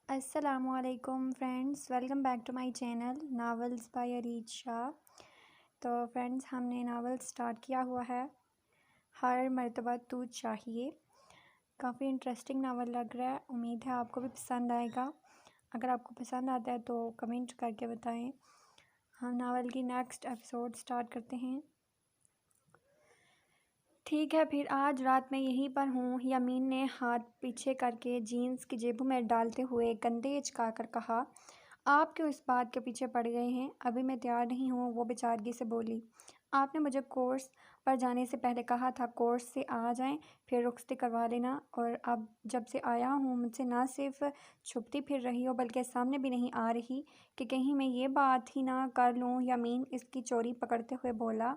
السلام علیکم friends, welcome back to my channel novels by Areed Shah. تو فرینڈس، ہم نے ناول سٹارٹ کیا ہوا ہے ہر مرتبہ تو چاہیے۔ کافی انٹرسٹنگ ناول لگ رہا ہے، امید ہے آپ کو بھی پسند آئے گا۔ اگر آپ کو پسند آتا ہے تو کمنٹ کر کے بتائیں۔ ہم ناول کی نیکسٹ ایپیسوڈ سٹارٹ کرتے ہیں۔ ٹھیک ہے، پھر آج رات میں یہیں پر ہوں، یمین نے ہاتھ پیچھے کر کے جینس کی جیبوں میں ڈالتے ہوئے کندھے اچکا کر کہا۔ آپ کیوں اس بات کے پیچھے پڑ گئے ہیں؟ ابھی میں تیار نہیں ہوں، وہ بیچارگی سے بولی۔ آپ نے مجھے کورس پر جانے سے پہلے کہا تھا کورس سے آ جائیں پھر رخصتی کروا لینا، اور اب جب سے آیا ہوں مجھ سے نہ صرف چھپتی پھر رہی ہو بلکہ سامنے بھی نہیں آ رہی کہ کہیں میں یہ بات ہی نہ کر لوں۔ یمین اس کی چوری پکڑتے ہوئے بولا۔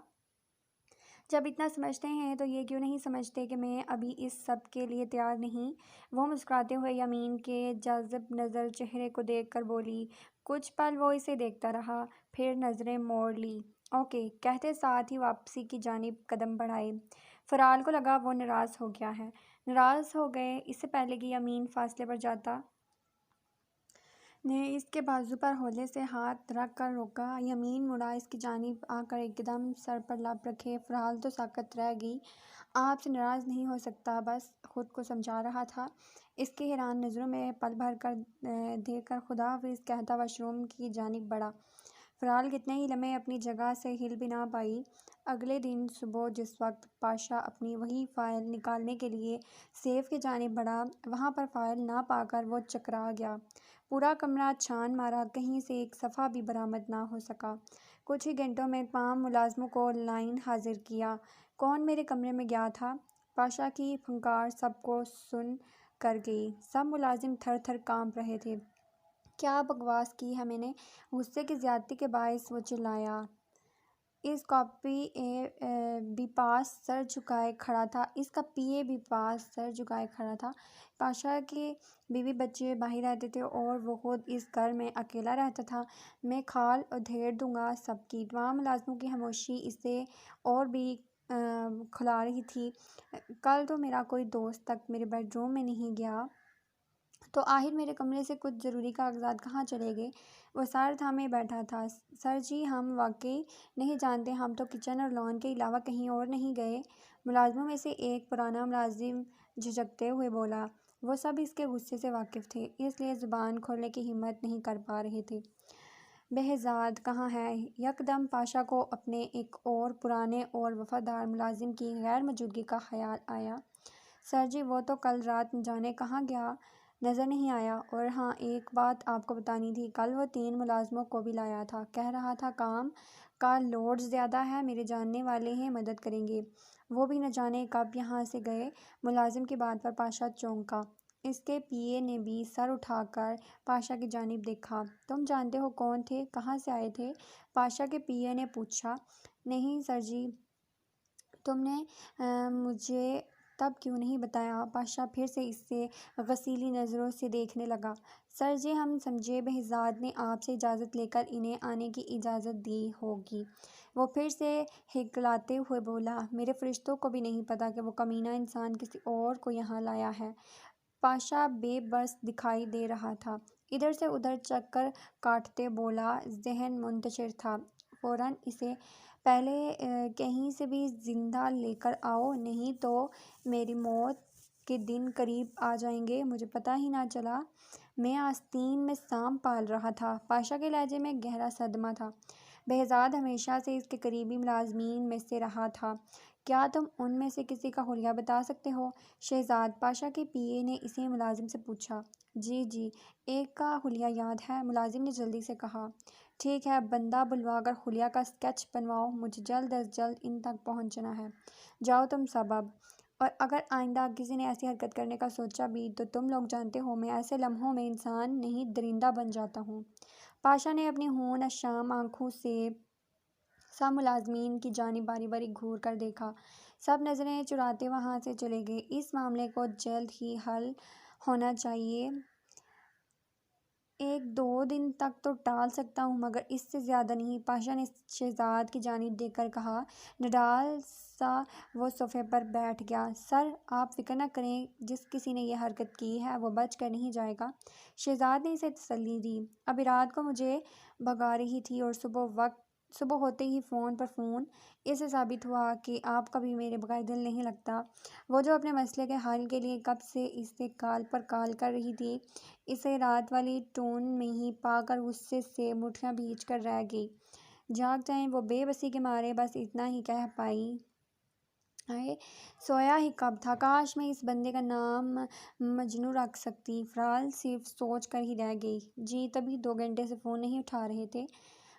جب اتنا سمجھتے ہیں تو یہ کیوں نہیں سمجھتے کہ میں ابھی اس سب کے لیے تیار نہیں؟ وہ مسکراتے ہوئے یمین کے جاذب نظر چہرے کو دیکھ کر بولی۔ کچھ پل وہ اسے دیکھتا رہا، پھر نظریں موڑ لی۔ اوکے کہتے ساتھ ہی واپسی کی جانب قدم بڑھائے۔ فرال کو لگا وہ ناراض ہو گیا ہے۔ ناراض ہو گئے اس سے پہلے کہ یمین فاصلے پر جاتا نے اس کے بازو پر ہولے سے ہاتھ رکھ کر روکا۔ یمین مڑا اس کی جانب آ کر ایک دم سر پر لب رکھے۔ فرال تو ساکت رہ گئی۔ آپ سے ناراض نہیں ہو سکتا، بس خود کو سمجھا رہا تھا۔ اس کی حیران نظروں میں پل بھر کر دیکھ کر خدا حافظ کہتا واش روم کی جانب بڑھا۔ فرال کتنے ہی لمحے اپنی جگہ سے ہل بھی نہ پائی۔ اگلے دن صبح جس وقت پاشا اپنی وہی فائل نکالنے کے لیے سیف کی جانب بڑھا، وہاں پر فائل نہ پا کر وہ چکرا گیا۔ پورا کمرہ چھان مارا، کہیں سے ایک صفحہ بھی برآمد نہ ہو سکا۔ کچھ ہی گھنٹوں میں تمام ملازموں کو لائن حاضر کیا۔ کون میرے کمرے میں گیا تھا؟ پاشا کی پھنکار سب کو سن کر گئی۔ سب ملازم تھر تھر کانپ رہے تھے۔ کیا بکواس کی ہے میں نے؟ غصے کی زیادتی کے باعث وہ چلایا۔ اس کا پی اے بھی پاس سر جھکائے کھڑا تھا۔ پاشا کے بیوی بچے باہر رہتے تھے اور وہ خود اس گھر میں اکیلا رہتا تھا۔ میں کھال ادھیڑ دوں گا سب کی۔ تمام ملازموں کی خاموشی اسے اور بھی کھلا رہی تھی۔ کل تو میرا کوئی دوست تک میرے بیڈ روم میں نہیں گیا، تو آخر میرے کمرے سے کچھ ضروری کاغذات کہاں چلے گئے؟ وہ سر تھامے بیٹھا تھا۔ سر جی ہم واقعی نہیں جانتے، ہم تو کچن اور لان کے علاوہ کہیں اور نہیں گئے۔ ملازموں میں سے ایک پرانا ملازم جھجکتے ہوئے بولا۔ وہ سب اس کے غصے سے واقف تھے، اس لیے زبان کھولنے کی ہمت نہیں کر پا رہے تھے۔ بہزاد کہاں ہے؟ یکدم پاشا کو اپنے ایک اور پرانے اور وفادار ملازم کی غیر موجودگی کا خیال آیا۔ سر جی وہ تو کل رات نہ جانے کہاں گیا، نظر نہیں آیا۔ اور ہاں ایک بات آپ کو بتانی تھی، کل وہ 3 ملازموں کو بھی لایا تھا، کہہ رہا تھا کام کا لوڈ زیادہ ہے، میرے جاننے والے ہیں، مدد کریں گے۔ وہ بھی نہ جانے کب یہاں سے گئے۔ ملازم کی بات پر پاشا چونکا۔ اس کے پی اے نے بھی سر اٹھا کر پاشا کی جانب دیکھا۔ تم جانتے ہو کون تھے، کہاں سے آئے تھے؟ پاشا کے پی اے نے پوچھا۔ نہیں سر جی۔ تم نے مجھے تب کیوں نہیں بتایا؟ پاشا پھر سے اسے غسیلی نظروں سے دیکھنے لگا۔ سر جی ہم سمجھے بہزاد نے آپ سے اجازت لے کر انہیں آنے کی اجازت دی ہوگی۔ وہ پھر سے ہکلاتے ہوئے بولا۔ میرے فرشتوں کو بھی نہیں پتا کہ وہ کمینہ انسان کسی اور کو یہاں لایا ہے۔ پاشا بے بس دکھائی دے رہا تھا، ادھر سے ادھر چکر کاٹتے بولا۔ ذہن منتشر تھا۔ فوراً اسے پہلے کہیں سے بھی زندہ لے کر آؤ، نہیں تو میری موت کے دن قریب آ جائیں گے، مجھے پتہ ہی نہ چلا میں آستین میں سانپ پال رہا تھا۔ پاشا کے لہجے میں گہرا صدمہ تھا۔ بہزاد ہمیشہ سے اس کے قریبی ملازمین میں سے رہا تھا۔ کیا تم ان میں سے کسی کا حلیہ بتا سکتے ہو؟ شہزاد، پاشا کے پی اے نے اسی ملازم سے پوچھا۔ جی ایک کا حلیہ یاد ہے، ملازم نے جلدی سے کہا۔ ٹھیک ہے، بندہ بلوا کر حلیہ کا اسکیچ بنواؤ، مجھے جلد از جلد ان تک پہنچنا ہے۔ جاؤ تم سب اب، اور اگر آئندہ کسی نے ایسی حرکت کرنے کا سوچا بھی تو تم لوگ جانتے ہو میں ایسے لمحوں میں انسان نہیں درندہ بن جاتا ہوں۔ پاشا نے اپنی ہون اشام آنکھوں سے سب ملازمین کی جانب باری باری گھور کر دیکھا۔ سب نظریں چراتے وہاں سے چلے گئے۔ اس معاملے کو جلد ہی حل ہونا چاہیے۔ ایک دو دن تک تو ٹال سکتا ہوں مگر اس سے زیادہ نہیں، پاشا نے شہزاد کی جانب دیکھ کر کہا۔ نڈال سا وہ صوفے پر بیٹھ گیا۔ سر آپ فکر نہ کریں، جس کسی نے یہ حرکت کی ہے وہ بچ کر نہیں جائے گا۔ شہزاد نے اسے تسلی دی۔ ابھی رات کو مجھے بھگا رہی تھی اور صبح ہوتے ہی فون پر فون۔ اس سے ثابت ہوا کہ آپ کا بھی میرے بغیر دل نہیں لگتا۔ وہ جو اپنے مسئلے کے حل کے لیے کب سے اس سے کال پر کال کر رہی تھی، اسے رات والی ٹون میں ہی پا کر غصے سے مٹھیاں بھیج کر رہ گئی۔ جاگ جائیں، وہ بے بسی کے مارے بس اتنا ہی کہہ پائی۔ سویا ہی کب تھا، کاش میں اس بندے کا نام مجنوں رکھ سکتی۔ فرال صرف سوچ کر ہی رہ گئی۔ جی تبھی 2 گھنٹے سے فون نہیں اٹھا رہے تھے؟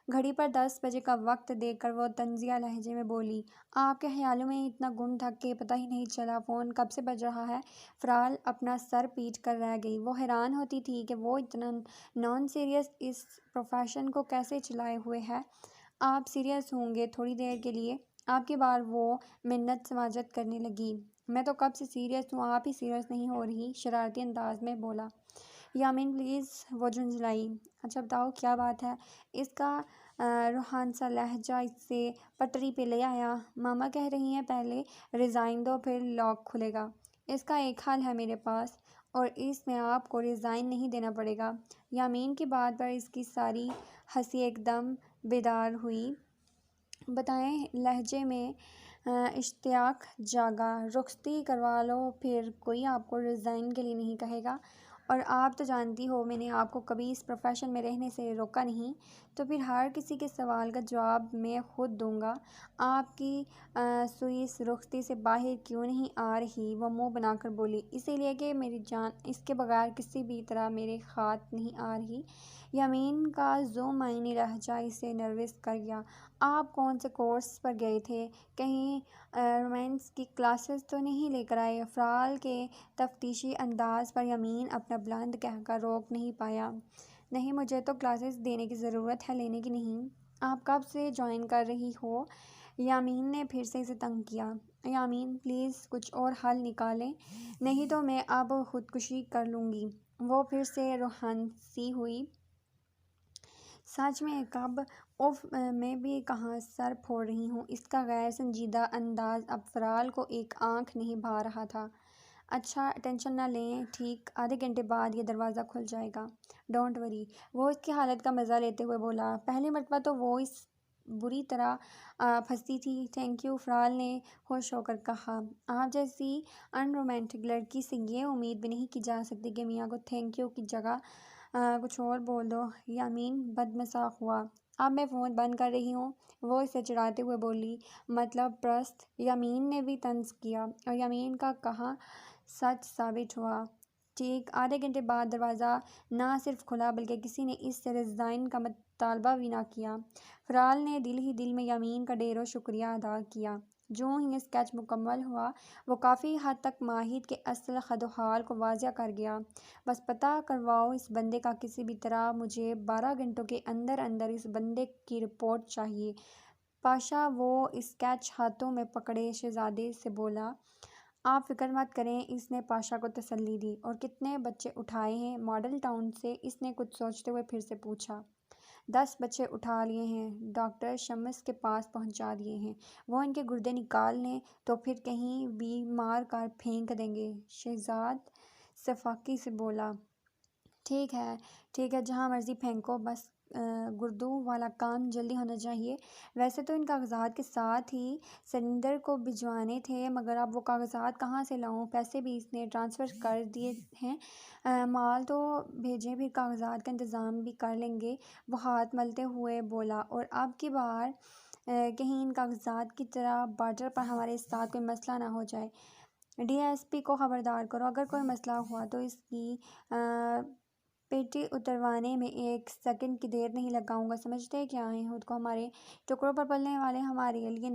گھڑی پر 10 بجے کا وقت دیکھ کر وہ طنزیہ لہجے میں بولی۔ آپ کے خیالوں میں اتنا گم تھا کہ پتہ ہی نہیں چلا فون کب سے بج رہا ہے۔ فرال اپنا سر پیٹ کر رہ گئی۔ وہ حیران ہوتی تھی کہ وہ اتنا نان سیریس اس پروفیشن کو کیسے چلائے ہوئے ہے۔ آپ سیریس ہوں گے تھوڑی دیر کے لیے؟ آپ کی بار وہ منت سماجت کرنے لگی۔ میں تو کب سے سیریس ہوں، آپ ہی سیریس نہیں ہو رہی، شرارتی انداز میں بولا یامین پلیز۔ وہ جھنجھلائی۔ اچھا بتاؤ کیا بات ہے؟ اس کا روحانسا لہجہ اسے پٹری پہ لے آیا۔ ماما کہہ رہی ہیں پہلے ریزائن دو پھر لاک کھلے گا۔ اس کا ایک حل ہے میرے پاس، اور اس میں آپ کو ریزائن نہیں دینا پڑے گا۔ یامین کی بات پر اس کی ساری ہنسی ایک دم بیدار ہوئی۔ بتائیں، لہجے میں اشتیاق جاگا۔ رخصتی کروا لو پھر کوئی آپ کو ریزائن کے لیے نہیں کہے گا، اور آپ تو جانتی ہو میں نے آپ کو کبھی اس پروفیشن میں رہنے سے روکا نہیں، تو پھر ہر کسی کے سوال کا جواب میں خود دوں گا۔ آپ کی سوئس رخصتی سے باہر کیوں نہیں آ رہی؟ وہ منہ بنا کر بولی۔ اسی لیے کہ میری جان اس کے بغیر کسی بھی طرح میرے ہاتھ نہیں آ رہی۔ یامین کا ذو معنی لہجہ اسے نروس کر گیا۔ آپ کون سے کورس پر گئے تھے؟ کہیں رومانس کی کلاسز تو نہیں لے کر آئے؟ فرال کے تفتیشی انداز پر یامین اپنا بلند کہہ کر روک نہیں پایا۔ نہیں، مجھے تو کلاسز دینے کی ضرورت ہے، لینے کی نہیں۔ آپ کب سے جوائن کر رہی ہو؟ یامین نے پھر سے اسے تنگ کیا۔ یامین پلیز کچھ اور حل نکالیں، نہیں تو میں اب خودکشی کر لوں گی۔ وہ پھر سے روحانسی ہوئی۔ سچ میں کب؟ اف، میں بھی کہاں سر پھوڑ رہی ہوں۔ اس کا غیر سنجیدہ انداز اب فرال کو ایک آنکھ نہیں بھا رہا تھا۔ اچھا ٹینشن نہ لیں، ٹھیک آدھے گھنٹے بعد یہ دروازہ کھل جائے گا، ڈونٹ وری۔ وہ اس کی حالت کا مزہ لیتے ہوئے بولا۔ پہلی مرتبہ تو وہ اس بری طرح پھنسی تھی۔ تھینک یو، فرال نے خوش ہو کر کہا۔ آپ جیسی ان رومانٹک لڑکی سے یہ امید بھی نہیں کی جا سکتی کہ میاں کو تھینک یو کی جگہ کچھ اور بول دو۔ یامین بدمذاق ہوا۔ اب میں فون بند کر رہی ہوں، وہ اسے چڑھاتے ہوئے بولی۔ مطلب پرست؟ یامین نے بھی طنز کیا، اور یامین کا کہا سچ ثابت ہوا۔ ٹھیک آدھے گھنٹے بعد دروازہ نہ صرف کھلا بلکہ کسی نے اس سے ریزائن کا مطالبہ بھی نہ کیا۔ فرال نے دل ہی دل میں یامین کا ڈھیروں شکریہ ادا کیا۔ جوں ہی اسکیچ مکمل ہوا، وہ کافی حد تک ماہد کے اصل خد و حال کو واضح کر گیا۔ بس پتہ کرواؤ اس بندے کا کسی بھی طرح، مجھے 12 گھنٹوں کے اندر اندر اس بندے کی رپورٹ چاہیے۔ پاشا وہ اسکیچ ہاتھوں میں پکڑے شہزادے سے بولا۔ آپ فکر مت کریں، اس نے پاشا کو تسلی دی۔ اور کتنے بچے اٹھائے ہیں ماڈل ٹاؤن سے؟ اس نے کچھ سوچتے ہوئے پھر سے پوچھا۔ 10 بچے اٹھا لیے ہیں، ڈاکٹر شمس کے پاس پہنچا دیے ہیں۔ وہ ان کے گردے نکال لیں تو پھر کہیں بھی مار کر پھینک دیں گے۔ شہزاد شفقت سے بولا۔ ٹھیک ہے، جہاں مرضی پھینکو، بس گردوں والا کام جلدی ہونا چاہیے۔ ویسے تو ان کاغذات کے ساتھ ہی سریندر کو بھجوانے تھے، مگر اب وہ کاغذات کہاں سے لاؤں؟ پیسے بھی اس نے ٹرانسفر کر دیے ہیں، مال تو بھیجیں، پھر کاغذات کا انتظام بھی کر لیں گے۔ وہ ہاتھ ملتے ہوئے بولا۔ اور اب کی بار کہیں ان کاغذات کی طرح بارڈر پر ہمارے ساتھ کوئی مسئلہ نہ ہو جائے۔ ڈی ایس پی کو خبردار کرو، اگر کوئی مسئلہ ہوا تو اس کی پیٹی اتروانے میں 1 سیکنڈ کی دیر نہیں لگاؤں گا۔ سمجھتے کیا ہیں خود کو؟ ہمارے ٹکڑوں پر پلنے والے ہمارے لیے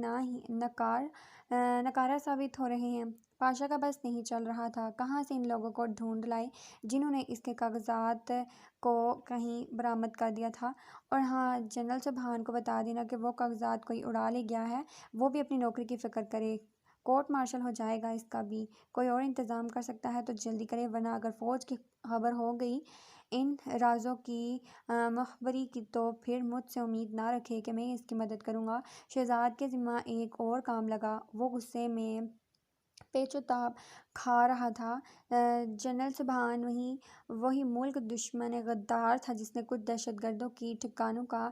نکارہ ثابت ہو رہے ہیں۔ پاشا کا بس نہیں چل رہا تھا، کہاں سے ان لوگوں کو ڈھونڈ لائے جنہوں نے اس کے کاغذات کو کہیں برآمد کر دیا تھا۔ اور ہاں، جنرل سبحان کو بتا دینا کہ وہ کاغذات کوئی اڑا لے گیا ہے، وہ بھی اپنی نوکری کی فکر کرے۔ کورٹ مارشل ہو جائے گا اس کا بھی۔ کوئی اور انتظام کر سکتا ہے تو جلدی کرے، ورنہ اگر فوج کی خبر ہو گئی ان رازوں کی مخبری کی تو پھر مجھ سے امید نہ رکھے کہ میں اس کی مدد کروں گا۔ شہزاد کے ذمہ ایک اور کام لگا۔ وہ غصے میں پیچ و تاب کھا رہا تھا۔ جنرل سبحان وہی ملک دشمن غدار تھا جس نے کچھ دہشت گردوں کی ٹھکانوں کا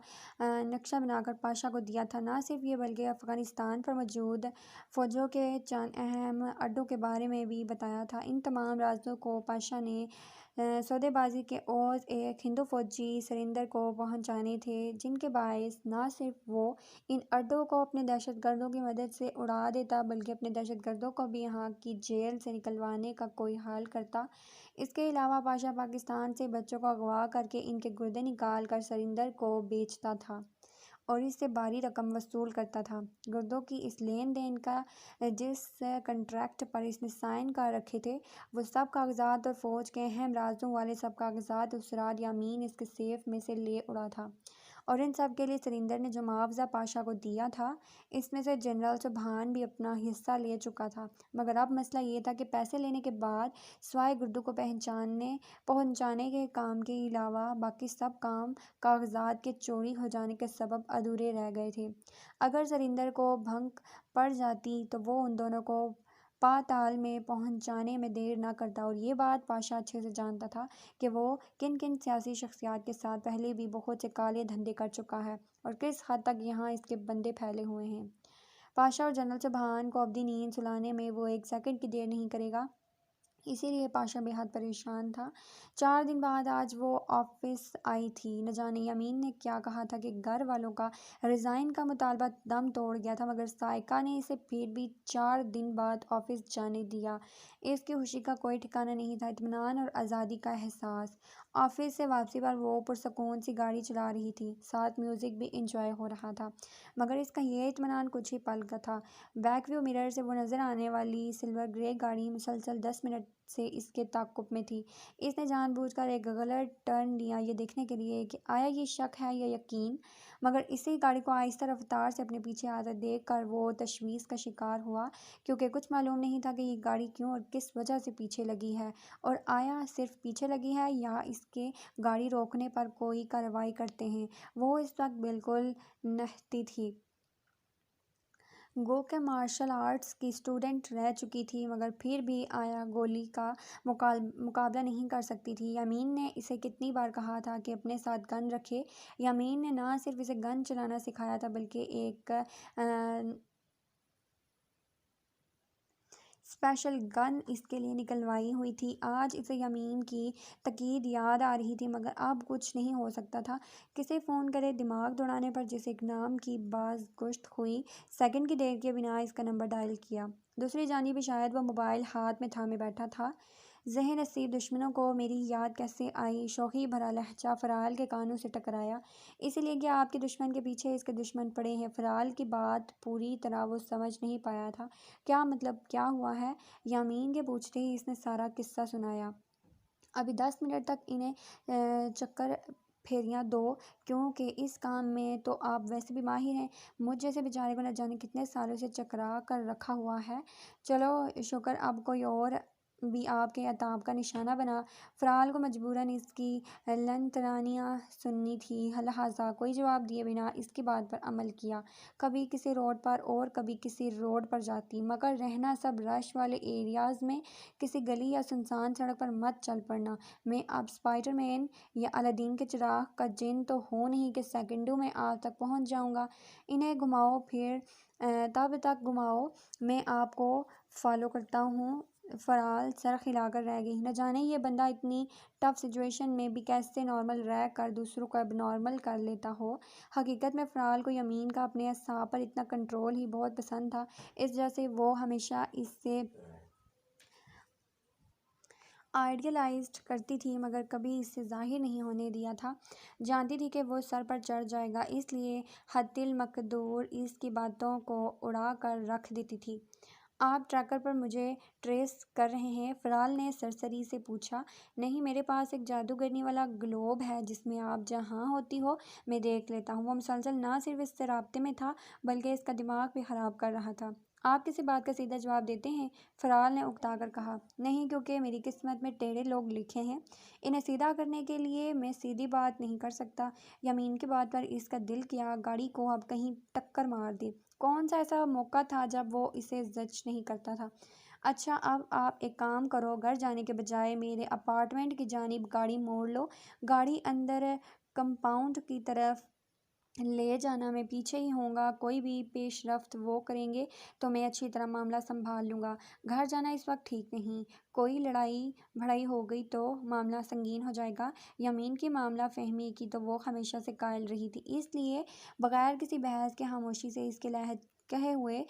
نقشہ بنا کر پاشا کو دیا تھا۔ نہ صرف یہ بلکہ افغانستان پر موجود فوجوں کے چند اہم اڈوں کے بارے میں بھی بتایا تھا۔ ان تمام رازوں کو پاشا نے سودے بازی کے عوض ایک ہندو فوجی سرندر کو پہنچانے تھے، جن کے باعث نہ صرف وہ ان اڈوں کو اپنے دہشت گردوں کی مدد سے اڑا دیتا بلکہ اپنے دہشت گردوں کو بھی یہاں کی جیل سے نکلوانے کا کوئی حل کرتا۔ اس کے علاوہ پاشا پاکستان سے بچوں کو اغوا کر کے ان کے گردے نکال کر سرندر کو بیچتا تھا اور اس سے بھاری رقم وصول کرتا تھا۔ گردوں کی اس لین دین کا جس کنٹریکٹ پر اس نے سائن کر رکھے تھے، وہ سب کاغذات اور فوج کے اہم رازوں والے سب کاغذات اسرار یامین اس کے سیف میں سے لے اڑا تھا، اور ان سب کے لیے سرندر نے جو معاوضہ پاشا کو دیا تھا، اس میں سے جنرل سبحان بھی اپنا حصہ لے چکا تھا۔ مگر اب مسئلہ یہ تھا کہ پیسے لینے کے بعد سوائے گردوں کو پہنچانے کے کام کے علاوہ باقی سب کام کاغذات کے چوری ہو جانے کے سبب ادھورے رہ گئے تھے۔ اگر سرندر کو بھنک پڑ جاتی تو وہ ان دونوں کو پاتال میں پہنچانے میں دیر نہ کرتا، اور یہ بات پاشا اچھے سے جانتا تھا کہ وہ کن کن سیاسی شخصیات کے ساتھ پہلے بھی بہت سے کالے دھندے کر چکا ہے اور کس حد تک یہاں اس کے بندے پھیلے ہوئے ہیں۔ پاشا اور جنرل سبحان کو ابدی نیند سلانے میں وہ ایک سیکنڈ کی دیر نہیں کرے گا، اسی لیے پاشا بے حد پریشان تھا۔ 4 دن بعد آج وہ آفس آئی تھی۔ نہ جانے یامین نے کیا کہا تھا کہ گھر والوں کا ریزائن کا مطالبہ دم توڑ گیا تھا، مگر سائقہ نے اسے پھر بھی 4 دن بعد آفس جانے دیا۔ اس کی خوشی کا کوئی ٹھکانہ نہیں تھا، اطمینان اور آزادی کا احساس۔ آفس سے واپسی پر وہ پرسکون سی گاڑی چلا رہی تھی، ساتھ میوزک بھی انجوائے ہو رہا تھا، مگر اس کا یہ اطمینان کچھ ہی پل کا تھا۔ بیک ویو مرر سے وہ نظر آنے والی سلور گرے گاڑی مسلسل 10 منٹ سے اس کے تعاقب میں تھی۔ اس نے جان بوجھ کر ایک غلط ٹرن لیا یہ دیکھنے کے لیے کہ آیا یہ شک ہے یا یقین، مگر اسی گاڑی کو آہستہ رفتار سے اپنے پیچھے آتے دیکھ کر وہ تشویش کا شکار ہوا، کیونکہ کچھ معلوم نہیں تھا کہ یہ گاڑی کیوں اور کس وجہ سے پیچھے لگی ہے، اور آیا صرف پیچھے لگی ہے یا اس کے گاڑی روکنے پر کوئی کارروائی کرتے ہیں۔ وہ اس وقت بالکل نہتی تھی، گو کہ مارشل آرٹس کی اسٹوڈنٹ رہ چکی تھی، مگر پھر بھی آیا گولی کا مقابلہ نہیں کر سکتی تھی۔ یامین نے اسے کتنی بار کہا تھا کہ اپنے ساتھ گن رکھے۔ یامین نے نہ صرف اسے گن چلانا سکھایا تھا بلکہ ایک اسپیشل گن اس کے لیے نکلوائی ہوئی تھی۔ آج اسے یامین کی تاکید یاد آ رہی تھی، مگر اب کچھ نہیں ہو سکتا تھا۔ کسے فون کرے؟ دماغ دوڑانے پر جس ایک نام کی بازگشت ہوئی، سیکنڈ کی دیر کیے بنا اس کا نمبر ڈائل کیا۔ دوسری جانب شاید وہ موبائل ہاتھ میں تھامے بیٹھا تھا۔ ذہن نصیب دشمنوں کو میری یاد کیسے آئی؟ شوخی بھرا لہجہ فرال کے کانوں سے ٹکرایا۔ اسی لیے کہ آپ کے دشمن کے پیچھے اس کے دشمن پڑے ہیں۔ فرال کی بات پوری طرح وہ سمجھ نہیں پایا تھا۔ کیا مطلب؟ کیا ہوا ہے؟ یامین کے پوچھتے ہی اس نے سارا قصہ سنایا۔ ابھی 10 منٹ تک انہیں چکر پھیریاں دو، کیونکہ اس کام میں تو آپ ویسے بھی ماہر ہیں۔ مجھ جیسے بیچارے کو نہ جانے کتنے سالوں سے چکرا کر رکھا ہوا ہے۔ چلو شکر اب کوئی اور بھی آپ کے عتاب کا نشانہ بنا۔ فرال کو مجبوراً اس کی لنترانیاں سننی تھی، لہٰذا کوئی جواب دیے بنا اس کی بات پر عمل کیا۔ کبھی کسی روڈ پر اور کبھی کسی روڈ پر جاتی، مگر رہنا سب رش والے ایریاز میں، کسی گلی یا سنسان سڑک پر مت چل پڑنا۔ میں اب اسپائڈر مین یا الادین کے چراغ کا جن تو ہوں نہیں کہ سیکنڈوں میں آپ تک پہنچ جاؤں گا۔ انہیں گھماؤ، پھر تب تک گھماؤ، میں آپ کو فالو کرتا ہوں۔ فرال سر ہلا کر رہ گئی۔ نہ جانے یہ بندہ اتنی ٹف سچویشن میں بھی کیسے نارمل رہ کر دوسروں کو اب نارمل کر لیتا ہو۔ حقیقت میں فرال کو یامین کا اپنے اعصاب پر اتنا کنٹرول ہی بہت پسند تھا، اس وجہ سے وہ ہمیشہ اس سے آئیڈیلائزڈ کرتی تھی، مگر کبھی اس سے ظاہر نہیں ہونے دیا تھا۔ جانتی تھی کہ وہ سر پر چڑھ جائے گا، اس لیے حتی المقدور اس کی باتوں کو اڑا کر رکھ دیتی تھی۔ آپ ٹریکر پر مجھے ٹریس کر رہے ہیں؟ فرال نے سرسری سے پوچھا۔ نہیں، میرے پاس ایک جادوگرنی والا گلوب ہے جس میں آپ جہاں ہوتی ہو میں دیکھ لیتا ہوں۔ وہ مسلسل نہ صرف اس سے رابطے میں تھا بلکہ اس کا دماغ بھی خراب کر رہا تھا۔ آپ کسی بات کا سیدھا جواب دیتے ہیں؟ فرال نے اکتا کر کہا۔ نہیں، کیونکہ میری قسمت میں ٹیڑھے لوگ لکھے ہیں، انہیں سیدھا کرنے کے لیے میں سیدھی بات نہیں کر سکتا۔ یمین کی بات پر اس کا دل کیا گاڑی کو اب کہیں ٹکر مار دے۔ کون سا ایسا موقع تھا جب وہ اسے زج نہیں کرتا تھا؟ اچھا، اب آپ ایک کام کرو، گھر جانے کے بجائے میرے اپارٹمنٹ کی جانب گاڑی موڑ لو۔ گاڑی اندر کمپاؤنڈ کی طرف لے جانا، میں پیچھے ہی ہوں گا۔ کوئی بھی پیش رفت وہ کریں گے تو میں اچھی طرح معاملہ سنبھال لوں گا۔ گھر جانا اس وقت ٹھیک نہیں، کوئی لڑائی بھڑائی ہو گئی تو معاملہ سنگین ہو جائے گا۔ یمین کی معاملہ فہمی کی تو وہ ہمیشہ سے قائل رہی تھی، اس لیے بغیر کسی بحث کے خاموشی سے اس کے کہے ہوئے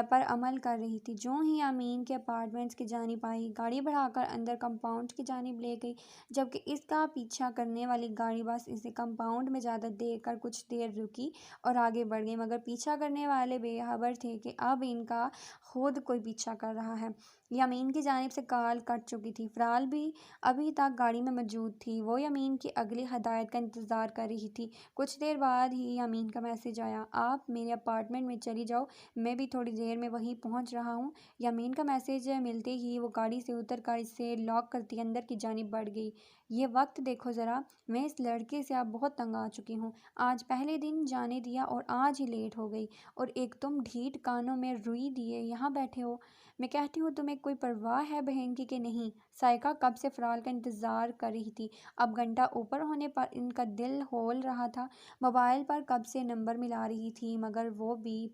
پر عمل کر رہی تھی۔ جو ہی یمین کے اپارٹمنٹ کی جانب آئی، گاڑی بڑھا کر اندر کمپاؤنڈ کی جانب لے گئی، جبکہ اس کا پیچھا کرنے والی گاڑی بس اسے کمپاؤنڈ میں جاتے دیکھ کر کچھ دیر رکی اور آگے بڑھ گئی، مگر پیچھا کرنے والے بے خبر تھے کہ اب ان کا خود کوئی پیچھا کر رہا ہے۔ یمین کی جانب سے کال کٹ چکی تھی۔ فرال بھی ابھی تک گاڑی میں موجود تھی، وہ یمین کی اگلی ہدایت کا انتظار کر رہی تھی۔ کچھ دیر بعد ہی یمین کا میسج آیا، آپ میرے اپارٹمنٹ میں چلی جاؤ، میں بھی تھوڑی دیر میں وہیں پہنچ رہا ہوں۔ یمین کا میسج ملتے ہی وہ گاڑی سے اتر کر اسے لاک کرتی اندر کی جانب بڑھ گئی۔ یہ وقت دیکھو ذرا، میں اس لڑکے سے اب بہت تنگ آ چکی ہوں۔ آج پہلے دن جانے دیا اور آج ہی لیٹ ہو گئی، اور ایک تم ڈھیٹ کانوں میں روئی دیے یہاں بیٹھے ہو۔ میں کہتی ہوں تمہیں کوئی پرواہ ہے بہن کی کہ نہیں؟ سائقہ کب سے فرال کا انتظار کر رہی تھی۔ اب گھنٹہ اوپر ہونے پر ان کا دل ہول رہا تھا۔ موبائل پر کب سے نمبر ملا رہی تھی، مگر وہ بھی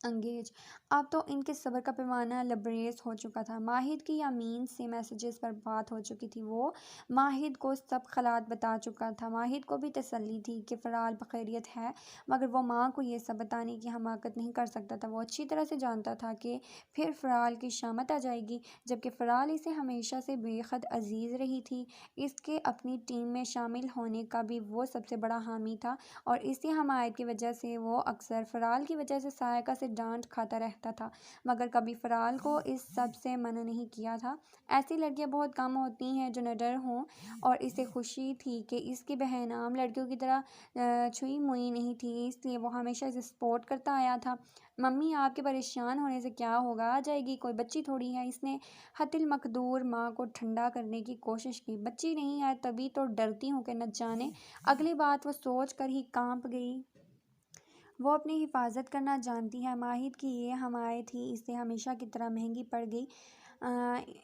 انگیج۔ اب تو ان کے صبر کا پیمانہ لبریز ہو چکا تھا۔ ماہد کی یمین سے میسیجز پر بات ہو چکی تھی، وہ ماہد کو سب خالات بتا چکا تھا۔ ماہد کو بھی تسلی تھی کہ فرال بخیریت ہے، مگر وہ ماں کو یہ سب بتانے کی حماقت نہیں کر سکتا تھا۔ وہ اچھی طرح سے جانتا تھا کہ پھر فرال کی شامت آ جائے گی، جبکہ فرال اسے ہمیشہ سے بے حد عزیز رہی تھی۔ اس کے اپنی ٹیم میں شامل ہونے کا بھی وہ سب سے بڑا حامی تھا، اور اسی حمایت کی وجہ سے وہ اکثر فرال کی وجہ سے سائقہ سے ڈانٹ کھاتا رہتا تھا، مگر کبھی فرال کو اس سب سے منع نہیں کیا تھا۔ ایسی لڑکیاں بہت کم ہوتی ہیں جو نڈر ہوں، اور اسے خوشی تھی کہ اس کی بہن عام لڑکیوں کی طرح چھوئی موئی نہیں تھی، اس لیے وہ ہمیشہ اسے سپورٹ کرتا آیا تھا۔ ممی، آپ کے پریشان ہونے سے کیا ہوگا، آ جائے گی، کوئی بچی تھوڑی ہے۔ اس نے حت المقدور ماں کو ٹھنڈا کرنے کی کوشش کی۔ بچی نہیں ہے، تبھی تو ڈرتی ہوں کہ نہ جانے۔ اگلی بات وہ سوچ کر ہی کانپ گئی۔ وہ اپنی حفاظت کرنا جانتی ہے۔ ماہد کی یہ حمایت ہی اسے ہمیشہ کی طرح مہنگی پڑ گئی۔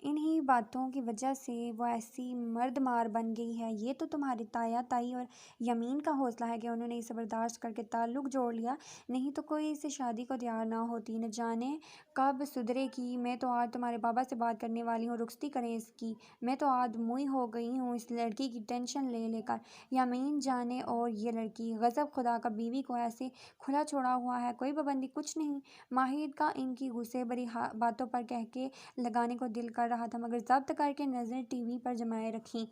انہی باتوں کی وجہ سے وہ ایسی مرد مار بن گئی ہے۔ یہ تو تمہاری تایا تائی اور یمین کا حوصلہ ہے کہ انہوں نے اسے برداشت کر کے تعلق جوڑ لیا، نہیں تو کوئی اسے شادی کو تیار نہ ہوتی۔ نہ جانے کب سدھرے گی۔ میں تو آج تمہارے بابا سے بات کرنے والی ہوں، رخصتی کریں اس کی۔ میں تو آج موئی ہو گئی ہوں اس لڑکی کی ٹینشن لے لے کر۔ یمین جانے اور یہ لڑکی، غضب خدا کا، بیوی کو ایسے کھلا چھوڑا ہوا ہے، کوئی پابندی کچھ نہیں۔ ماہد کا ان کی غصے بھری باتوں پر کہکے لگانے کو دل کر رہا تھا، مگر ضبط کر کے نظریں ٹی وی پر جمائے رکھی۔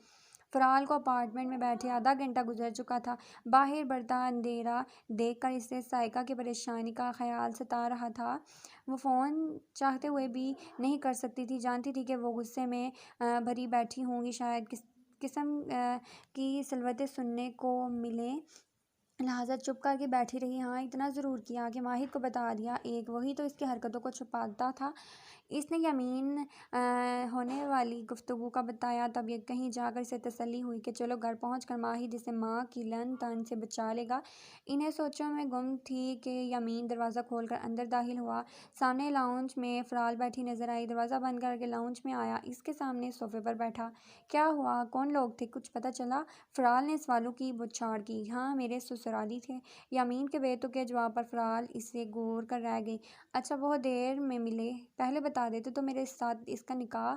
فرال کو اپارٹمنٹ میں بیٹھے آدھا گھنٹہ گزر چکا تھا۔ باہر بڑھتا اندھیرا دیکھ کر اسے سائقہ کی پریشانی کا خیال ستا رہا تھا۔ وہ فون چاہتے ہوئے بھی نہیں کر سکتی تھی، جانتی تھی کہ وہ غصے میں بھری بیٹھی ہوں گی، شاید قسم کی صلوتیں سننے کو ملیں، لہٰذا چپ کر کے بیٹھی رہی۔ ہاں، اتنا ضرور کیا کہ ماہد کو بتا دیا۔ ایک وہی تو اس کی حرکتوں کو چھپاتا تھا۔ اس نے یمین ہونے والی گفتگو کا بتایا، تب یہ کہیں جا کر اسے تسلی ہوئی کہ چلو گھر پہنچ کر ماہد اسے ماں کی لعن طعن سے بچا لے گا۔ انہیں سوچوں میں گم تھی کہ یمین دروازہ کھول کر اندر داخل ہوا۔ سامنے لاؤنج میں فرال بیٹھی نظر آئی۔ دروازہ بند کر کے لاؤنج میں آیا، اس کے سامنے صوفے پر بیٹھا۔ کیا ہوا، کون لوگ تھے، کچھ پتہ چلا؟ فرال نے سوالوں کی بوچھاڑ کی۔ ہاں، میرے سسرالی تھے۔ یمین کے بے تکے جواب پر فرال اسے گھور کر رہ گئی۔ اچھا، بہت دیر میں ملے، پہلے بتا دیتے تو میرے ساتھ اس کا نکاح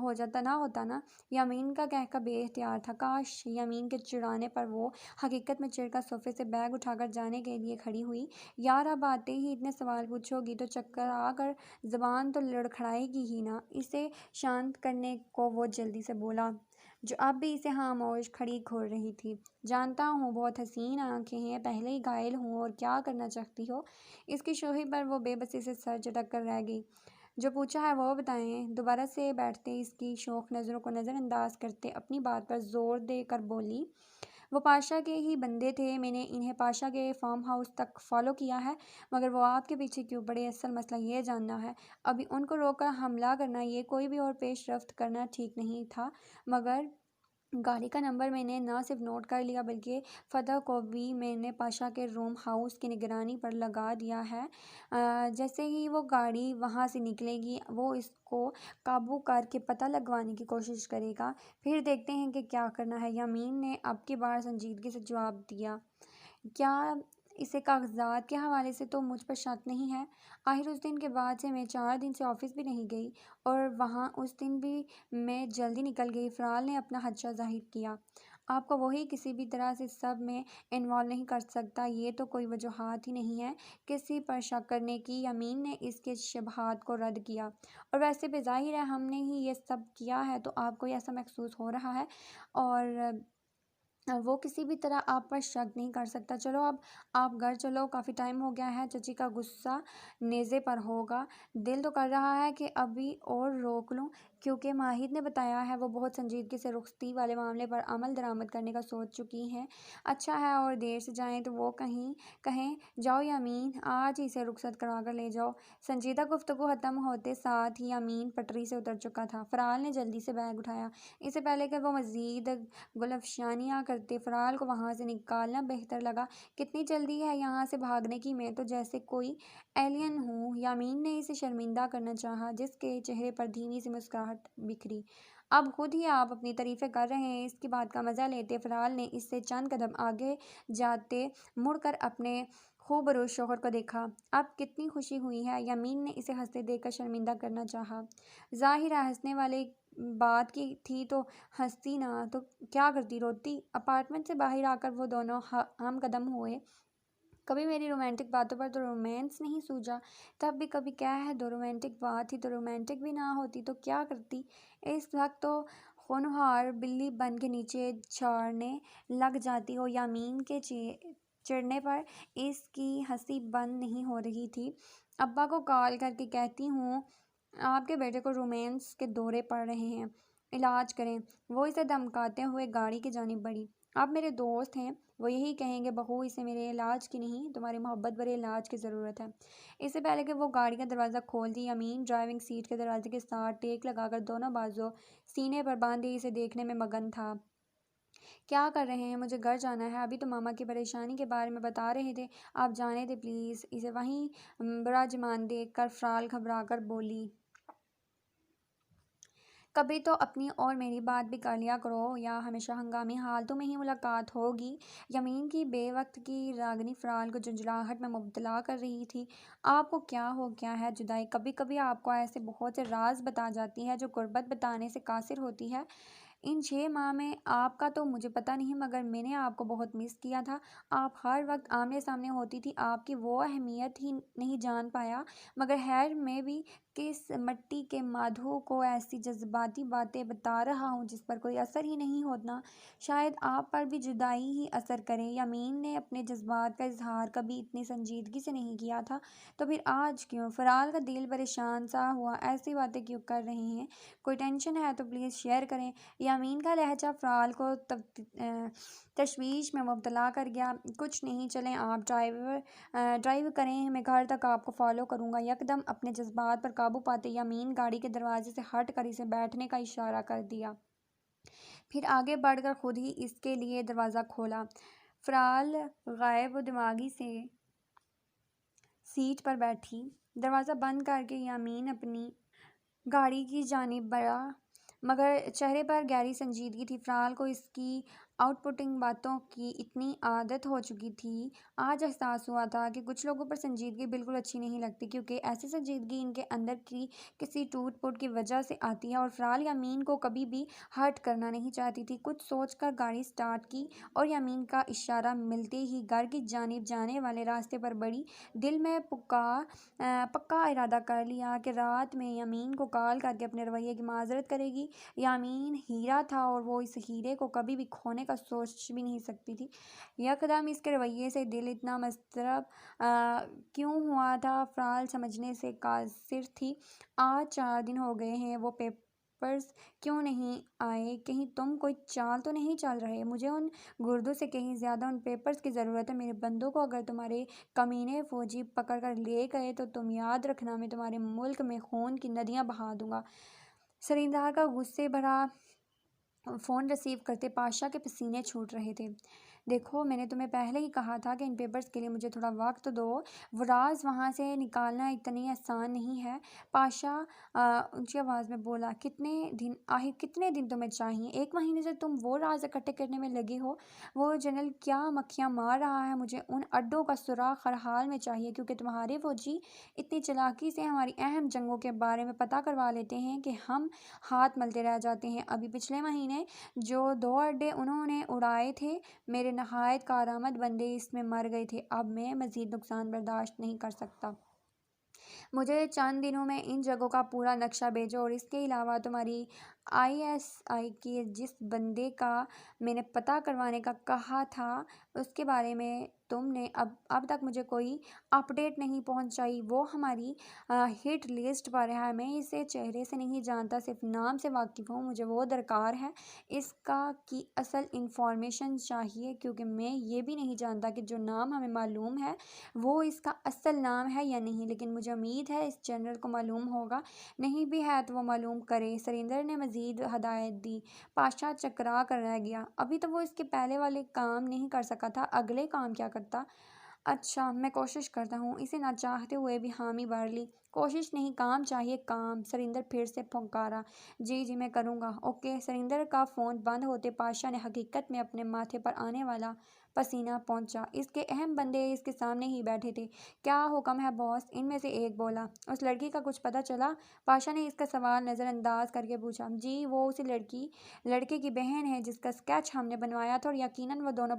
ہو جاتا نہ ہوتا نا۔ یمین کا کہکا بے اختیار تھا۔ کاش! یمین کے چڑانے پر وہ حقیقت میں چڑھ کر صوفے سے بیگ اٹھا کر جانے کے لیے کھڑی ہوئی۔ یار، اب آتے ہی اتنے سوال پوچھو گی تو چکر آ کر زبان تو لڑکھڑائے گی ہی نا۔ اسے شانت کرنے کو وہ جلدی سے بولا، جو اب بھی اسے خاموش کھڑی گھور رہی تھی۔ جانتا ہوں، بہت حسین آنکھیں ہیں، پہلے ہی گھائل ہوں، اور کیا کرنا چاہتی ہو؟ اس کی شوخی پر وہ بے بسی سے سر جھٹک کر رہ گئی۔ جو پوچھا ہے وہ بتائیں۔ دوبارہ سے بیٹھتے اس کی شوخ نظروں کو نظر انداز کرتے اپنی بات پر زور دے کر بولی۔ وہ پاشا کے ہی بندے تھے، میں نے انہیں پاشا کے فارم ہاؤس تک فالو کیا ہے، مگر وہ آپ کے پیچھے کیوں پڑے؟ اصل مسئلہ یہ جاننا ہے۔ ابھی ان کو روک کر حملہ کرنا، یہ کوئی بھی اور پیش رفت کرنا ٹھیک نہیں تھا، مگر گاڑی کا نمبر میں نے نہ صرف نوٹ کر لیا بلکہ فتح کو بھی میں نے پاشا کے روم ہاؤس کی نگرانی پر لگا دیا ہے۔ جیسے ہی وہ گاڑی وہاں سے نکلے گی وہ اس کو قابو کر کے پتہ لگوانے کی کوشش کرے گا، پھر دیکھتے ہیں کہ کیا کرنا ہے۔ یامین نے اب کی بار سنجیدگی سے جواب دیا، کیا اسے کاغذات کے حوالے سے تو مجھ پر شک نہیں ہے۔ آخر اس دن کے بعد سے میں 4 دن سے آفس بھی نہیں گئی، اور وہاں اس دن بھی میں جلدی نکل گئی۔ فرال نے اپنا خدشہ ظاہر کیا، آپ کو وہی کسی بھی طرح سے سب میں انوالو نہیں کر سکتا، یہ تو کوئی وجوہات ہی نہیں ہے کسی پر شک کرنے کی۔ یامین نے اس کے شبہات کو رد کیا، اور ویسے بھی ظاہر ہے ہم نے ہی یہ سب کیا ہے، تو آپ کو ایسا محسوس ہو رہا ہے، اور وہ کسی بھی طرح آپ پر شک نہیں کر سکتا۔ چلو اب آپ گھر چلو، کافی ٹائم ہو گیا ہے، چچی کا غصہ نیزے پر ہوگا۔ دل تو کر رہا ہے کہ ابھی اور روک لوں، کیونکہ ماہر نے بتایا ہے وہ بہت سنجیدگی سے رخصتی والے معاملے پر عمل درآمد کرنے کا سوچ چکی ہیں۔ اچھا ہے اور دیر سے جائیں تو وہ کہیں جاؤ یامین، آج ہی اسے رخصت کروا کر لے جاؤ۔ سنجیدہ گفتگو ختم ہوتے ساتھ ہی یامین پٹری سے اتر چکا تھا۔ فرال نے جلدی سے بیگ اٹھایا، اس سے پہلے کہ وہ مزید گلفشانیاں کرتے فرال کو وہاں سے نکالنا بہتر لگا۔ کتنی جلدی ہے یہاں سے بھاگنے کی، میں تو جیسے کوئی ایلین ہوں۔ یامین نے اسے شرمندہ کرنا چاہا، جس کے چہرے پر دھیمی سی مسکراہٹ بکھری۔ اب خود ہی آپ اپنی تعریفیں کر رہے ہیں، اس کی بات کا مزہ لیتے فرال نے اس سے چند قدم آگے جاتے مڑ کر اپنے خوبرو شوہر کو دیکھا۔ اب کتنی خوشی ہوئی ہے۔ یامین نے اسے ہنستے دیکھ کر شرمندہ کرنا چاہا۔ ظاہر ہے ہنسنے والی بات کی تھی تو ہنستی نہ تو کیا کرتی، روتی۔ اپارٹمنٹ سے باہر آ کر وہ دونوں ہم قدم ہوئے۔ کبھی میری رومانٹک باتوں پر تو رومانس نہیں سوجا، تب بھی کبھی کہہ دو رومانٹک بات ہی، تو رومانٹک بھی نہ ہوتی تو کیا کرتی؟ اس وقت تو ہونہار بلی بن کے نیچے جھاڑنے لگ جاتی ہو۔ یامین کے چڑھنے پر اس کی ہنسی بند نہیں ہو رہی تھی۔ ابا کو کال کر کے کہتی ہوں آپ کے بیٹے کو رومانس کے دورے پڑ رہے ہیں، علاج کریں۔ وہ اسے دھمکاتے ہوئے گاڑی کی جانب بڑھی۔ آپ میرے دوست ہیں، وہ یہی کہیں گے بہو اسے میرے علاج کی نہیں تمہاری محبت بھرے علاج کی ضرورت ہے۔ اس سے پہلے کہ وہ گاڑی کا دروازہ کھول دی، یامین ڈرائیونگ سیٹ کے دروازے کے ساتھ ٹیک لگا کر دونوں بازو سینے پر باندھے اسے دیکھنے میں مگن تھا۔ کیا کر رہے ہیں؟ مجھے گھر جانا ہے، ابھی تو ماما کی پریشانی کے بارے میں بتا رہے تھے، آپ جانے دیں پلیز۔ اسے وہیں براجمان دیکھ کر فرال گھبرا کر بولی، کبھی تو اپنی اور میری بات بھی کر لیا کرو، یا ہمیشہ ہنگامی حالتوں میں ہی ملاقات ہوگی۔ یامین کی بے وقت کی راگنی فرال کو جھنجھلاہٹ میں مبتلا کر رہی تھی۔ آپ کو کیا ہو گیا ہے؟ جدائی کبھی کبھی آپ کو ایسے بہت سے راز بتا جاتی ہے جو غربت بتانے سے قاصر ہوتی ہے۔ ان 6 ماہ میں آپ کا تو مجھے پتہ نہیں، مگر میں نے آپ کو بہت مس کیا تھا۔ آپ ہر وقت آمنے سامنے ہوتی تھی، آپ کی وہ اہمیت ہی نہیں جان پایا، مگر خیر میں بھی کس مٹی کے مادھو کو ایسی جذباتی باتیں بتا رہا ہوں جس پر کوئی اثر ہی نہیں ہونا، شاید آپ پر بھی جدائی ہی اثر کرے۔ یامین نے اپنے جذبات کا اظہار کبھی اتنی سنجیدگی سے نہیں کیا تھا، تو پھر آج کیوں؟ فرال کا دل پریشان سا ہوا، ایسی باتیں کیوں کر رہے ہیں؟ کوئی ٹینشن ہے تو پلیز شیئر کریں۔ یامین کا لہجہ فرال کو تشویش میں مبتلا کر گیا۔ کچھ نہیں، چلیں آپ ڈرائیو کریں، میں گھر تک آپ کو فالو کروں گا۔ یکدم اپنے جذبات پر قابو پاتے یامین گاڑی کے دروازے سے ہٹ کر اسے بیٹھنے کا اشارہ کر دیا، پھر آگے بڑھ کر خود ہی اس کے لیے دروازہ کھولا۔ فرال غائب و دماغی سے سیٹ پر بیٹھی، دروازہ بند کر کے یامین اپنی گاڑی کی جانب بڑھا، مگر چہرے پر گہری سنجیدگی تھی۔ فرال کو اس کی آؤٹ پٹنگ باتوں کی اتنی عادت ہو چکی تھی، آج احساس ہوا تھا کہ کچھ لوگوں پر سنجیدگی بالکل اچھی نہیں لگتی، کیونکہ ایسی سنجیدگی ان کے اندر کی کسی ٹوٹ پھوٹ کی وجہ سے آتی ہے، اور فرال یامین کو کبھی بھی ہرٹ کرنا نہیں چاہتی تھی۔ کچھ سوچ کر گاڑی سٹارٹ کی اور یامین کا اشارہ ملتے ہی گھر کی جانب جانے والے راستے پر بڑھی۔ دل میں پکا ارادہ کر لیا کہ رات میں یامین کو کال کر کے اپنے رویے کی معذرت کرے گی۔ یامین ہیرا تھا اور وہ اس ہیرے کو کبھی بھی کھونے کا سوچ بھی نہیں سکتی تھی۔ یکدم اس کے رویے سے دل اتنا مضطرب کیوں ہوا تھا، فرال سمجھنے سے قاصر تھی۔ آج 4 دن ہو گئے ہیں وہ پیپرز کیوں نہیں آئے؟ کہیں تم کوئی چال تو نہیں چل رہے؟ مجھے ان گردوں سے کہیں زیادہ ان پیپرز کی ضرورت ہے۔ میرے بندوں کو اگر تمہارے کمینے فوجی پکڑ کر لے گئے تو تم یاد رکھنا میں تمہارے ملک میں خون کی ندیاں بہا دوں گا۔ سریندر کا غصے بھرا فون ریسیو کرتے پاشا کے پسینے چھوٹ رہے تھے۔ دیکھو، میں نے تمہیں پہلے ہی کہا تھا کہ ان پیپرز کے لیے مجھے تھوڑا وقت دو۔ وہ راز وہاں سے نکالنا اتنی آسان نہیں ہے۔ پاشا اونچی آواز میں بولا، کتنے دن تمہیں چاہیے؟ 1 مہینے سے تم وہ راز اکٹھے کرنے میں لگے ہو۔ وہ جنرل کیا مکھیاں مار رہا ہے؟ مجھے ان اڈوں کا سراغ ہر حال میں چاہیے، کیونکہ تمہارے فوجی اتنی چالاکی سے ہماری اہم جنگوں کے بارے میں پتہ کروا لیتے ہیں کہ ہم ہاتھ ملتے رہ جاتے ہیں۔ ابھی پچھلے مہینے جو 2 اڈے انہوں نے اڑائے تھے، میرے نہایت کارآمد بندے اس میں مر گئے تھے۔ اب میں مزید نقصان برداشت نہیں کر سکتا۔ مجھے چند دنوں میں ان جگہوں کا پورا نقشہ بھیجو، اور اس کے علاوہ تمہاری ISI کے جس بندے کا میں نے پتہ کروانے کا کہا تھا اس کے بارے میں تم نے اب تک مجھے کوئی اپڈیٹ نہیں پہنچائی۔ وہ ہماری ہٹ لسٹ پر ہے۔ میں اسے چہرے سے نہیں جانتا، صرف نام سے واقف ہوں۔ مجھے وہ درکار ہے، اس کی اصل انفارمیشن چاہیے، کیونکہ میں یہ بھی نہیں جانتا کہ جو نام ہمیں معلوم ہے وہ اس کا اصل نام ہے یا نہیں، لیکن مجھے امید ہے اس جنرل کو معلوم ہوگا۔ نہیں بھی ہے تو وہ معلوم کرے۔ سریندر نے مزید ہدایت دی۔ پاشا چکرا کر رہ گیا۔ ابھی تو وہ اس کے پہلے والے کام نہیں کر سکا تھا، اگلے کام کیا کرتا؟ اچھا، میں کوشش کرتا ہوں۔ اسے نہ چاہتے ہوئے بھی حامی بھر لی۔ کوشش نہیں، کام چاہیے، کام۔ سریندر پھر سے پھنکارا۔ جی میں کروں گا، اوکے۔ سریندر کا فون بند ہوتے پاشا نے حقیقت میں اپنے ماتھے پر آنے والا پسینہ پونچھا۔ اس کے اہم بندے اس کے سامنے ہی بیٹھے تھے۔ کیا حکم ہے باس؟ ان میں سے ایک بولا۔ اس لڑکی کا کچھ پتہ چلا؟ پاشا نے اس کا سوال نظر انداز کر کے پوچھا۔ جی، وہ اسی لڑکے کی بہن ہے جس کا اسکیچ ہم نے بنوایا تھا، اور یقیناً وہ دونوں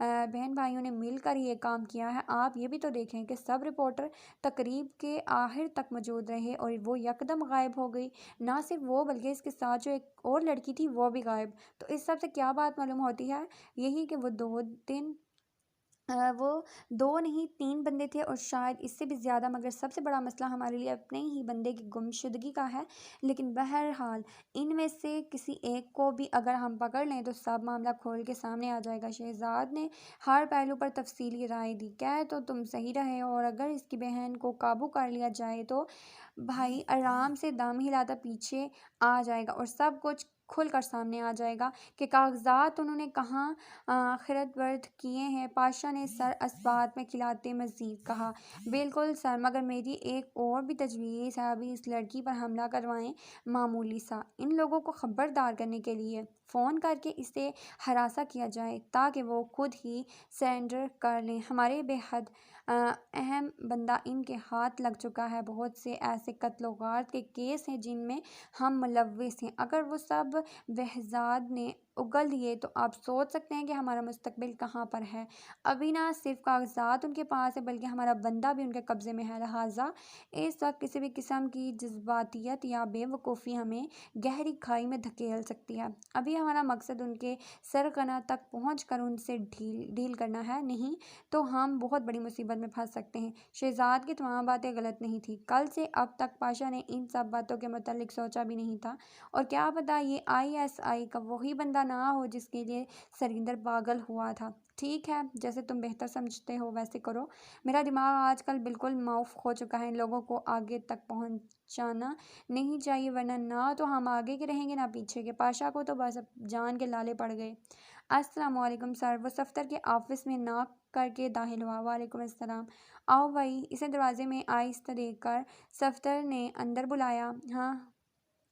بہن بھائیوں نے مل کر یہ کام کیا ہے۔ آپ یہ بھی تو دیکھیں کہ سب رپورٹر تقریب کے آخر تک موجود رہے اور وہ یکدم غائب ہو گئی۔ نہ صرف وہ بلکہ اس کے ساتھ جو ایک اور لڑکی تھی وہ بھی غائب۔ تو اس سب سے کیا بات معلوم ہوتی ہے؟ یہی کہ وہ دو نہیں 3 بندے تھے، اور شاید اس سے بھی زیادہ، مگر سب سے بڑا مسئلہ ہمارے لیے اپنے ہی بندے کی گمشدگی کا ہے۔ لیکن بہرحال ان میں سے کسی ایک کو بھی اگر ہم پکڑ لیں تو سب معاملہ کھول کے سامنے آ جائے گا۔ شہزاد نے ہر پہلو پر تفصیلی رائے دی۔ کہہ تو تم صحیح رہے ہو، اور اگر اس کی بہن کو قابو کر لیا جائے تو بھائی آرام سے دم ہلاتا پیچھے آ جائے گا، اور سب کچھ کھل کر سامنے آ جائے گا کہ کاغذات انہوں نے کہاں خرد برد کیے ہیں۔ پاشا نے سر اثبات میں کھلاتے مزید کہا، بالکل سر، مگر میری ایک اور بھی تجویز ہے۔ ابھی اس لڑکی پر حملہ کروائیں، معمولی سا، ان لوگوں کو خبردار کرنے کے لیے فون کر کے اسے ہراساں کیا جائے تاکہ وہ خود ہی سرنڈر کر لیں۔ ہمارے بے حد اہم بندہ ان کے ہاتھ لگ چکا ہے۔ بہت سے ایسے قتل و غارت کے کیس ہیں جن میں ہم ملوث ہیں۔ اگر وہ سب بہزاد نے اگل دیے تو آپ سوچ سکتے ہیں کہ ہمارا مستقبل کہاں پر ہے۔ ابھی نہ صرف کاغذات ان کے پاس ہے بلکہ ہمارا بندہ بھی ان کے قبضے میں ہے، لہٰذا اس وقت کسی بھی قسم کی جذباتیت یا بے وقوفی ہمیں گہری کھائی میں دھکیل سکتی ہے۔ ابھی ہمارا مقصد ان کے سرغنہ تک پہنچ کر ان سے ڈیل کرنا ہے، نہیں تو ہم بہت بڑی مصیبت میں پھنس سکتے ہیں۔ شہزاد کی تمام باتیں غلط نہیں تھیں۔ کل سے اب تک پاشا نے ان سب باتوں کے متعلق سوچا بھی نہیں تھا، اور کیا پتہ یہ ISI کا وہی بندہ نہ ہو جس کے لیے سریندر پاگل ہوا تھا۔ ٹھیک ہے، جیسے تم بہتر سمجھتے ہو ویسے کرو۔ میرا دماغ آج کل بالکل معوف ہو چکا ہے۔ ان لوگوں کو آگے تک پہنچانا نہیں چاہیے، ورنہ نہ تو ہم آگے کے رہیں گے نہ پیچھے کے۔ پاشا کو تو بس اب جان کے لالے پڑ گئے۔ السلام علیکم سر، وہ صفدر کے آفس میں ناک کر کے داخل ہوا۔ وعلیکم السلام، آؤ بھائی۔ اسے دروازے میں آہستہ دیکھ کر صفدر نے اندر بلایا۔ ہاں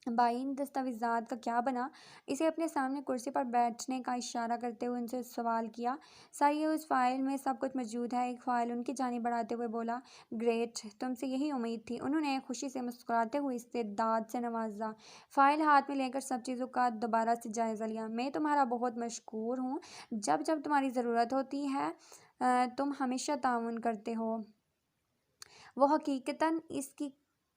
بھائی، ان دستاویزات کا کیا بنا؟ اسے اپنے سامنے کرسی پر بیٹھنے کا اشارہ کرتے ہوئے ان سے سوال کیا۔ سر، یہ اس فائل میں سب کچھ موجود ہے۔ ایک فائل ان کی جانب بڑھاتے ہوئے بولا۔ گریٹ، تم سے یہی امید تھی۔ انہوں نے خوشی سے مسکراتے ہوئے استعداد سے نوازا۔ فائل ہاتھ میں لے کر سب چیزوں کا دوبارہ سے جائزہ لیا۔ میں تمہارا بہت مشکور ہوں۔ جب تمہاری ضرورت ہوتی ہے تم ہمیشہ تعاون کرتے ہو۔ وہ حقیقتاً اس کی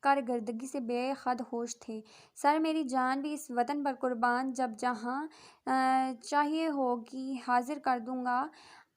کارکردگی سے بے حد خوش تھے۔ سر، میری جان بھی اس وطن پر قربان، جب جہاں چاہیے ہوگی حاضر کر دوں گا۔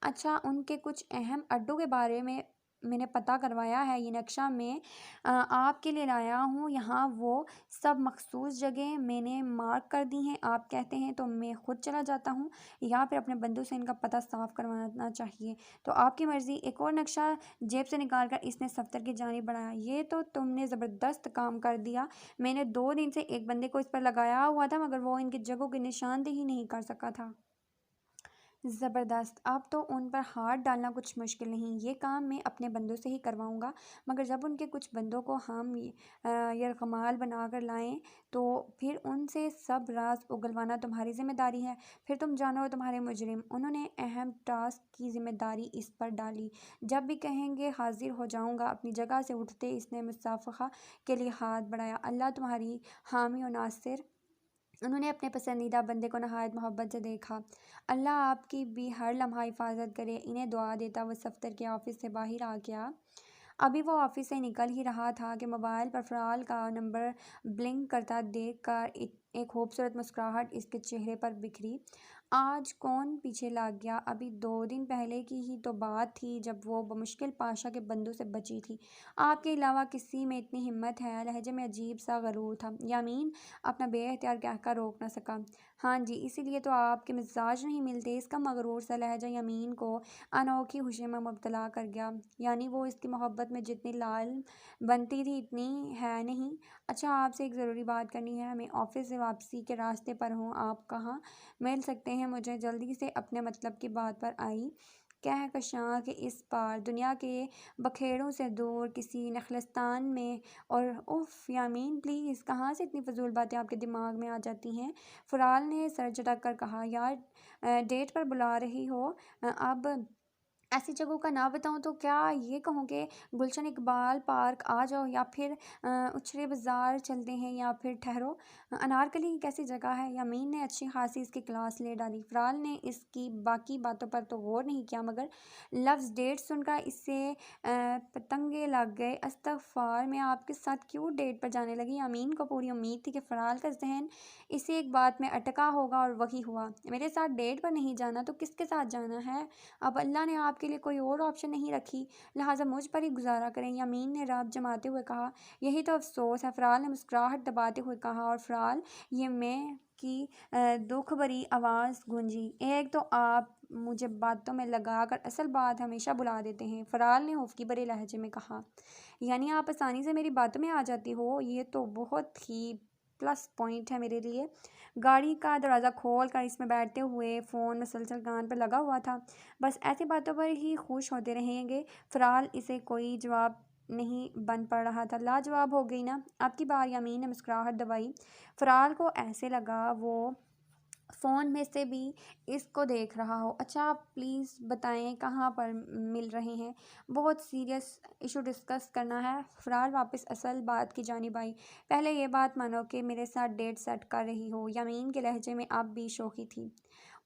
اچھا، ان کے کچھ اہم اڈوں کے بارے میں میں نے پتہ کروایا ہے، یہ نقشہ میں آپ کے لیے لایا ہوں۔ یہاں وہ سب مخصوص جگہیں میں نے مارک کر دی ہیں۔ آپ کہتے ہیں تو میں خود چلا جاتا ہوں یا پھر اپنے بندوں سے ان کا پتہ صاف کروانا چاہیے تو آپ کی مرضی۔ ایک اور نقشہ جیب سے نکال کر اس نے صفتر کی جانب بڑھایا۔ یہ تو تم نے زبردست کام کر دیا، میں نے 2 دن سے ایک بندے کو اس پر لگایا ہوا تھا مگر وہ ان کی جگہوں کی نشاندہی نہیں کر سکا تھا۔ زبردست، اب تو ان پر ہاتھ ڈالنا کچھ مشکل نہیں، یہ کام میں اپنے بندوں سے ہی کرواؤں گا، مگر جب ان کے کچھ بندوں کو ہم یرغمال بنا کر لائیں تو پھر ان سے سب راز اگلوانا تمہاری ذمہ داری ہے۔ پھر تم جانو اور تمہارے مجرم۔ انہوں نے اہم ٹاسک کی ذمہ داری اس پر ڈالی۔ جب بھی کہیں گے حاضر ہو جاؤں گا۔ اپنی جگہ سے اٹھتے اس نے مصافحہ کے لیے ہاتھ بڑھایا۔ اللہ تمہاری حامی و ناصر۔ انہوں نے اپنے پسندیدہ بندے کو نہایت محبت سے دیکھا۔ اللہ آپ کی بھی ہر لمحہ حفاظت کرے، انہیں دعا دیتا وہ صفتر کے آفس سے باہر آ گیا۔ ابھی وہ آفس سے نکل ہی رہا تھا کہ موبائل پر فرال کا نمبر بلنک کرتا دیکھ کر ایک خوبصورت مسکراہٹ اس کے چہرے پر بکھری۔ آج کون پیچھے لگ گیا؟ ابھی 2 دن پہلے کی ہی تو بات تھی جب وہ بمشکل پاشا کے بندوں سے بچی تھی۔ آپ کے علاوہ کسی میں اتنی ہمت ہے؟ لہجے میں عجیب سا غرور تھا۔ یامین اپنا بے اختیار کہہ کر روک نہ سکا۔ ہاں جی، اسی لیے تو آپ کے مزاج نہیں ملتے۔ اس کا مغرور سا لہجہ یامین کو انوکھی خوشی میں مبتلا کر گیا۔ یعنی وہ اس کی محبت میں جتنی لال بنتی تھی اتنی ہے نہیں۔ اچھا، آپ سے ایک ضروری بات کرنی ہے۔ میں آفس سے واپسی کے راستے پر ہوں، آپ کہاں مل سکتے ہیں مجھے؟ جلدی سے اپنے مطلب کی بات پر آئی کہکشاں کہ اس پار دنیا کے بکھیڑوں سے دور کسی نخلستان میں۔ اور اف یامین پلیز، کہاں سے اتنی فضول باتیں آپ کے دماغ میں آ جاتی ہیں؟ فرال نے سر جھٹک کر کہا۔ یار ڈیٹ پر بلا رہی ہو؟ اب ایسی جگہوں کا نہ بتاؤں تو کیا یہ کہوں کہ گلشن اقبال پارک آ جاؤ یا پھر اچھرے بازار چلتے ہیں یا پھر ٹھہرو انارکلی کیسی جگہ ہے؟ یامین نے اچھی خاصی اس کی کلاس لے ڈالی۔ فرال نے اس کی باقی باتوں پر تو غور نہیں کیا مگر لفظ ڈیٹ سن کر اس سے پتنگے لگ گئے۔ استغفار، میں آپ کے ساتھ کیوں ڈیٹ پر جانے لگی؟ یامین کو پوری امید تھی کہ فرال کا ذہن اسی ایک بات میں اٹکا ہوگا اور وہی ہوا۔ میرے ساتھ ڈیٹ پر نہیں جانا تو کس کے ساتھ جانا ہے؟ اب اللہ نے آپ کے لیے کوئی اور آپشن نہیں رکھی، لہٰذا مجھ پر ہی گزارا کریں، یامین نے راب جماتے ہوئے کہا۔ یہی تو افسوس ہے، فرال نے مسکراہٹ دباتے ہوئے کہا۔ اور فرال، یہ میں کی دکھ بھری آواز گونجی۔ ایک تو آپ مجھے باتوں میں لگا کر اصل بات ہمیشہ بھلا دیتے ہیں، فرال نے خفگی بھرے لہجے میں کہا۔ یعنی آپ آسانی سے میری باتوں میں آ جاتی ہو؟ یہ تو بہت ہی پلس پوائنٹ ہے میرے لیے۔ گاڑی کا دروازہ کھول کر اس میں بیٹھتے ہوئے فون مسلسل کان پر لگا ہوا تھا۔ بس ایسی باتوں پر ہی خوش ہوتے رہیں گے؟ فرال اسے کوئی جواب نہیں بن پڑ رہا تھا۔ لاجواب ہو گئی نا آپ کی بات؟ یامین نے مسکراہٹ دبائی۔ فرال کو ایسے لگا وہ فون میں سے بھی اس کو دیکھ رہا ہو۔ اچھا آپ پلیز بتائیں کہاں پر مل رہے ہیں؟ بہت سیریس ایشو ڈسکس کرنا ہے۔ فرال واپس اصل بات کی جانب آئی۔ پہلے یہ بات مانو کہ میرے ساتھ ڈیٹ سیٹ کر رہی ہو؟ یامین کے لہجے میں اب بھی شوخی تھی۔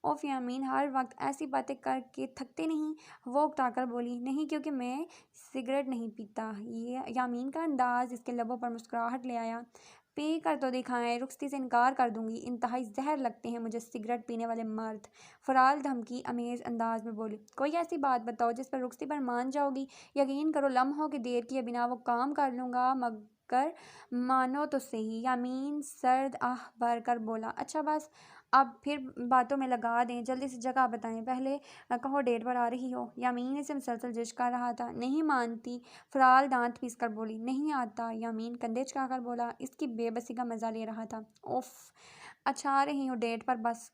اوف یامین، ہر وقت ایسی باتیں کر کے تھکتے نہیں؟ وہ اکتا کر بولی۔ نہیں، کیونکہ میں سگریٹ نہیں پیتا۔ یامین کا انداز اس کے لبوں پر مسکراہٹ لے آیا۔ پی کر تو دکھائیں، رخصتی سے انکار کر دوں گی، انتہائی زہر لگتے ہیں مجھے سگریٹ پینے والے مرد، فرال دھمکی امیز انداز میں بولی۔ کوئی ایسی بات بتاؤ جس پر رخصتی پر مان جاؤ گی؟ یقین کرو لمحوں کی دیر کیے بنا وہ کام کر لوں گا، مگر مانو تو صحیح۔ یامین سرد آہ بھر کر بولا۔ اچھا بس اب پھر باتوں میں لگا دیں، جلدی سے جگہ بتائیں، پہلے کہو ڈیٹ پر آ رہی ہو؟ یامین اسے مسلسل جج کر رہا تھا۔ نہیں مانتی، فرال دانت پیس کر بولی۔ نہیں آتا، یامین کندھے چکا کر بولا۔ اس کی بے بسی کا مزہ لے رہا تھا۔ اوف، اچھا آ رہی ہوں ڈیٹ پر، بس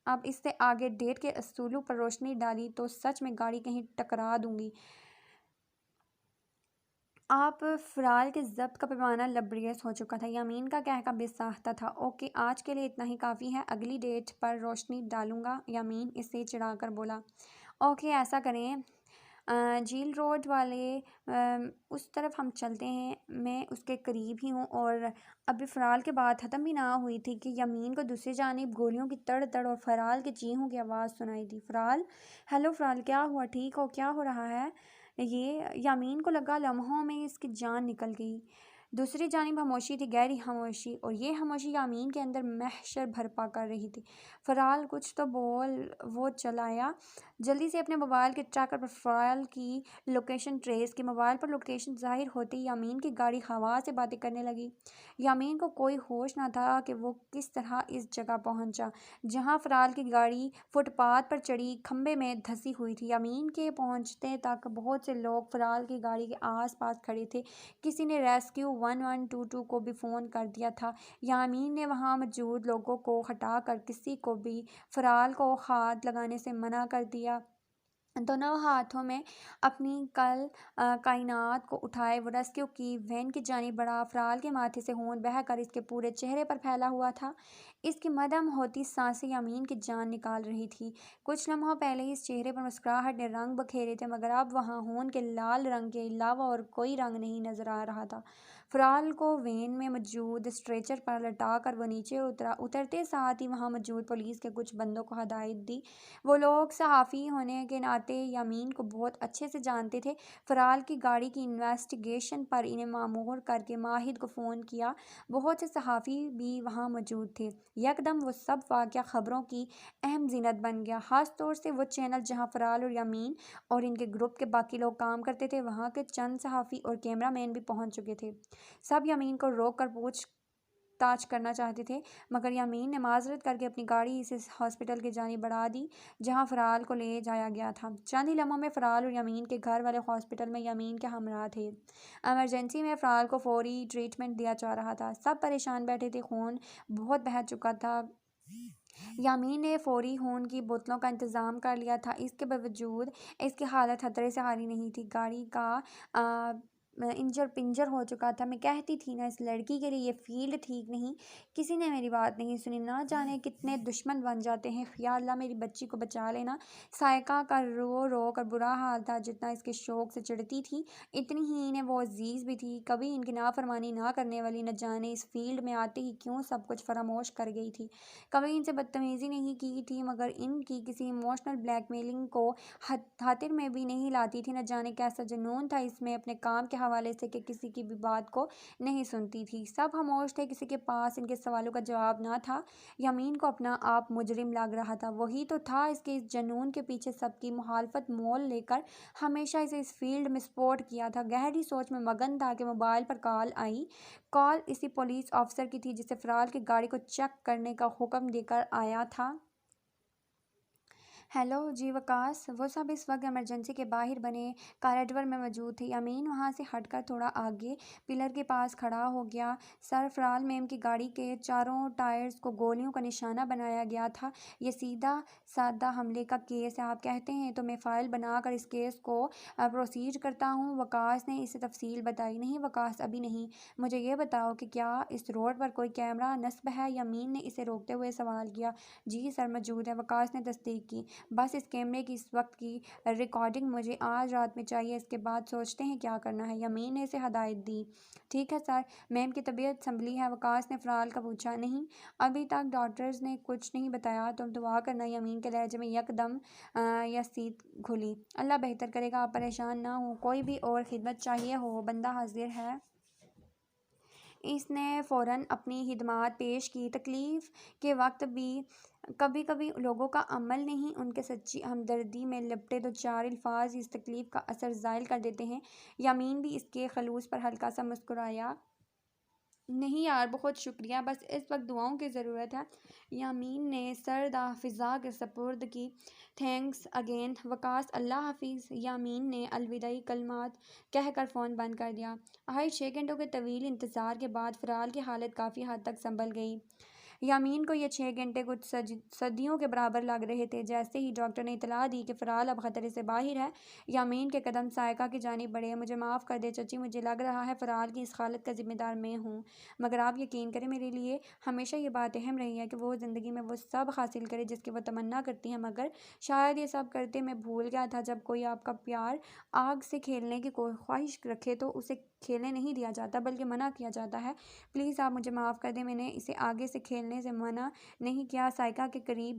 اب اس سے آگے ڈیٹ کے اصولوں پر روشنی ڈالی تو سچ میں گاڑی کہیں ٹکرا دوں گی۔ آپ فرال کے ضبط کا پیمانہ لبریز ہو چکا تھا۔ یامین کا کہکا بے ساختہ تھا۔ اوکے، آج کے لیے اتنا ہی کافی ہے، اگلی ڈیٹ پر روشنی ڈالوں گا، یامین اسے چڑھا کر بولا۔ اوکے ایسا کریں، جھیل روڈ والے اس طرف ہم چلتے ہیں، میں اس کے قریب ہی ہوں۔ اور ابھی فرال کی بات ختم بھی نہ ہوئی تھی کہ یامین کو دوسری جانب گولیوں کی تڑ تڑ اور فرال کے چیخوں کی آواز سنائی دی۔ فرال، ہیلو فرال، کیا ہوا؟ ٹھیک ہو؟ کیا ہو رہا ہے؟ یہ یامین کو لگا لمحوں میں اس کی جان نکل گئی۔ دوسری جانب خاموشی تھی، گہری خاموشی، اور یہ خاموشی یامین کے اندر محشر برپا کر رہی تھی۔ فرال کچھ تو بول، وہ چلایا جلدی سے اپنے موبائل کے ٹریکر پر فرال کی لوکیشن ٹریس کی۔ موبائل پر لوکیشن ظاہر ہوتے ہی یامین کی گاڑی ہوا سے باتیں کرنے لگی۔ یامین کو کوئی ہوش نہ تھا کہ وہ کس طرح اس جگہ پہنچا جہاں فرال کی گاڑی فٹ پاتھ پر چڑھی کھمبے میں دھسی ہوئی تھی۔ یامین کے پہنچتے تک بہت سے لوگ فرال کی گاڑی کے آس پاس کھڑے تھے۔ کسی نے ریسکیو 1122 کو بھی فون کر دیا تھا۔ یامین نے وہاں موجود لوگوں کو ہٹا کر کسی کو بھی فرال کو ہاتھ لگانے سے منع کر دیا۔ دونوں ہاتھوں میں اپنی کائنات کو اٹھائے وہ ریسکیو کی وین کی جانب بڑھا۔ فرال کے ماتھے سے خون بہہ کر اس کے پورے چہرے پر پھیلا ہوا تھا۔ اس کی مدھم ہوتی سانسیں یامین کی جان نکال رہی تھی۔ کچھ لمحوں پہلے اس چہرے پر مسکراہٹ نے رنگ بکھیرے تھے، مگر اب وہاں خون کے لال رنگ کے علاوہ اور کوئی رنگ نہیں نظر آ رہا تھا۔ فرال کو وین میں موجود اسٹریچر پر لٹا کر وہ نیچے اترا۔ اترتے ساتھ ہی وہاں موجود پولیس کے کچھ بندوں کو ہدایت دی۔ وہ لوگ صحافی ہونے کے ناطے یامین کو بہت اچھے سے جانتے تھے۔ فرال کی گاڑی کی انویسٹیگیشن پر انہیں مامور کر کے ماہد کو فون کیا۔ بہت سے صحافی بھی وہاں موجود تھے۔ یکدم وہ سب واقعہ خبروں کی اہم زینت بن گیا، خاص طور سے وہ چینل جہاں فرال اور یامین اور ان کے گروپ کے باقی لوگ کام کرتے تھے۔ وہاں کے چند صحافی اور کیمرہ مین بھی پہنچ چکے تھے۔ سب یامین کو روک کر پوچھ تاچھ کرنا چاہتے تھے، مگر یامین نے معذرت کر کے اپنی گاڑی اسے ہاسپٹل کی جانب بڑھا دی جہاں فرال کو لے جایا گیا تھا۔ چند ہی لمحوں میں فرال اور یامین کے گھر والے ہاسپٹل میں یامین کے ہمراہ تھے۔ ایمرجنسی میں فرال کو فوری ٹریٹمنٹ دیا جا رہا تھا۔ سب پریشان بیٹھے تھے، خون بہت بہہ چکا تھا۔ یامین نے فوری خون کی بوتلوں کا انتظام کر لیا تھا، اس کے باوجود اس کی حالت خطرے سے خالی نہیں تھی۔ گاڑی کا انجر پنجر ہو چکا تھا۔ میں کہتی تھی نا، اس لڑکی کے لیے یہ فیلڈ ٹھیک نہیں۔ کسی نے میری بات نہیں سنی، نہ جانے کتنے دشمن بن جاتے ہیں۔ یا اللہ میری بچی کو بچا لینا۔ سائقہ کا رو رو کر برا حال تھا، جتنا اس کے شوق سے چڑھتی تھی اتنی ہی انہیں وہ عزیز بھی تھی۔ کبھی ان کی نافرمانی نہ کرنے والی، نہ جانے اس فیلڈ میں آتے ہی کیوں سب کچھ فراموش کر گئی تھی۔ کبھی ان سے بدتمیزی نہیں کی تھی، مگر ان کی کسی ایموشنل بلیک میلنگ کو خاطر میں بھی نہیں لاتی تھی۔ نہ جانے کیسا جنون تھا اس میں اپنے کام کے حوالے سے کہ کسی کی بھی بات کو نہیں سنتی تھی۔ سب خاموش تھے، کسی کے پاس ان کے سوالوں کا جواب نہ تھا۔ یامین کو اپنا آپ مجرم لگ رہا تھا۔ وہی تو تھا اس کے اس جنون کے پیچھے، سب کی مخالفت مول لے کر ہمیشہ اسے اس فیلڈ میں سپورٹ کیا تھا۔ گہری سوچ میں مگن تھا کہ موبائل پر کال آئی۔ کال اسی پولیس آفیسر کی تھی جسے فرال کی گاڑی کو چیک کرنے کا حکم دے کر آیا تھا۔ ہیلو جی وکاس۔ وہ سب اس وقت ایمرجنسی کے باہر بنے کاریڈور میں موجود تھے۔ یامین وہاں سے ہٹ کر تھوڑا آگے پلر کے پاس کھڑا ہو گیا۔ سر، فرال میم کی گاڑی کے چاروں ٹائرز کو گولیوں کا نشانہ بنایا گیا تھا۔ یہ سیدھا سادہ حملے کا کیس ہے، آپ کہتے ہیں تو میں فائل بنا کر اس کیس کو پروسیج کرتا ہوں۔ وکاس نے اسے تفصیل بتائی۔ نہیں وکاس، ابھی نہیں۔ مجھے یہ بتاؤ کہ کیا اس روڈ پر کوئی کیمرہ نصب ہے؟ یامین نے اسے روکتے ہوئے سوال کیا۔ جی سر، موجود ہے، وکاس نے تصدیق کی۔ بس اس کیمرے کی اس وقت کی ریکارڈنگ مجھے آج رات میں چاہیے، اس کے بعد سوچتے ہیں کیا کرنا ہے۔ یامین نے اسے ہدایت دی۔ ٹھیک ہے سر۔ میم کی طبیعت سنبھلی ہے؟ وکاس نے فرال کا پوچھا۔ نہیں، ابھی تک ڈاکٹرز نے کچھ نہیں بتایا۔ تم دعا کرنا، یامین کے لہجے میں یکدم یسیت گھلی۔ اللہ بہتر کرے گا، آپ پریشان نہ ہوں۔ کوئی بھی اور خدمت چاہیے ہو، بندہ حاضر ہے۔ اس نے فوراً اپنی خدمات پیش کی۔ تکلیف کے وقت بھی کبھی کبھی لوگوں کا عمل نہیں ان کے سچی ہمدردی میں لپٹے دو چار الفاظ ہی اس تکلیف کا اثر زائل کر دیتے ہیں۔ یامین بھی اس کے خلوص پر ہلکا سا مسکرایا۔ نہیں یار، بہت شکریہ، بس اس وقت دعاؤں کی ضرورت ہے۔ یامین نے سرد فضا کے سپرد کی۔ تھینکس اگین وکاس، اللہ حافظ۔ یامین نے الوداعی کلمات کہہ کر فون بند کر دیا۔ آخر 6 گھنٹوں کے طویل انتظار کے بعد فرال کی حالت کافی حد تک سنبھل گئی۔ یامین کو یہ 6 گھنٹے کچھ صدیوں کے برابر لگ رہے تھے۔ جیسے ہی ڈاکٹر نے اطلاع دی کہ فرال اب خطرے سے باہر ہے، یامین کے قدم سائقہ کی جانب بڑھے۔ مجھے معاف کر دیں چچی، مجھے لگ رہا ہے فرال کی اس حالت کا ذمہ دار میں ہوں، مگر آپ یقین کریں میرے لیے ہمیشہ یہ بات اہم رہی ہے کہ وہ زندگی میں وہ سب حاصل کرے جس کی وہ تمنا کرتی ہیں، مگر شاید یہ سب کرتے میں بھول گیا تھا جب کوئی آپ کا پیار آگ سے کھیلنے کی خواہش رکھے تو اسے کھیلنے نہیں دیا جاتا بلکہ منع کیا جاتا ہے۔ پلیز آپ مجھے معاف کر دیں، میں نے اسے آگے سے کھیلنے سے منع نہیں کیا۔ سائقہ کے قریب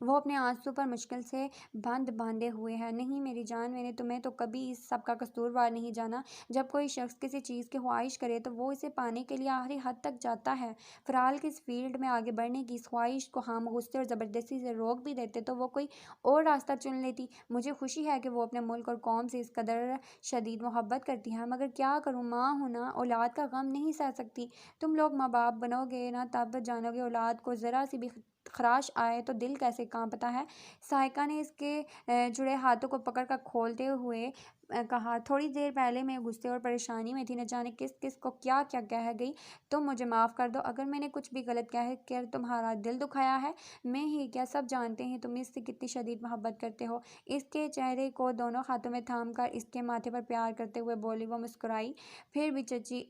وہ اپنے آنسو پر مشکل سے بند باندھے ہوئے ہیں۔ نہیں میری جان، میں نے تمہیں تو کبھی اس سب کا قصوروار نہیں جانا۔ جب کوئی شخص کسی چیز کی خواہش کرے تو وہ اسے پانے کے لیے آخری حد تک جاتا ہے۔ فرال کی اس فیلڈ میں آگے بڑھنے کی اس خواہش کو ہم غصے اور زبردستی سے روک بھی دیتے تو وہ کوئی اور راستہ چن لیتی۔ مجھے خوشی ہے کہ وہ اپنے ملک اور قوم سے اس قدر شدید محبت کرتی ہے، مگر کیا کروں، ماں ہوں نا، اولاد کا غم نہیں سہ سکتی۔ تم لوگ ماں باپ بنو گے نا، تب جانو گے اولاد کو ذرا سی بھی خراش آئے تو دل کیسے کانپتا ہے۔ سائقہ نے اس کے جڑے ہاتھوں کو پکڑ کر کھولتے ہوئے کہا، تھوڑی دیر پہلے میں غصے اور پریشانی میں تھی، نہ جانے کس کس کو کیا کیا کہہ گئی۔ تم مجھے معاف کر دو اگر میں نے کچھ بھی غلط کہہ کر تمہارا دل دکھایا ہے۔ میں ہی کیا، سب جانتے ہیں تم اس سے کتنی شدید محبت کرتے ہو۔ اس کے چہرے کو دونوں ہاتھوں میں تھام کر اس کے ماتھے پر پیار کرتے ہوئے بولی۔ وہ مسکرائی۔ پھر بھی چچی،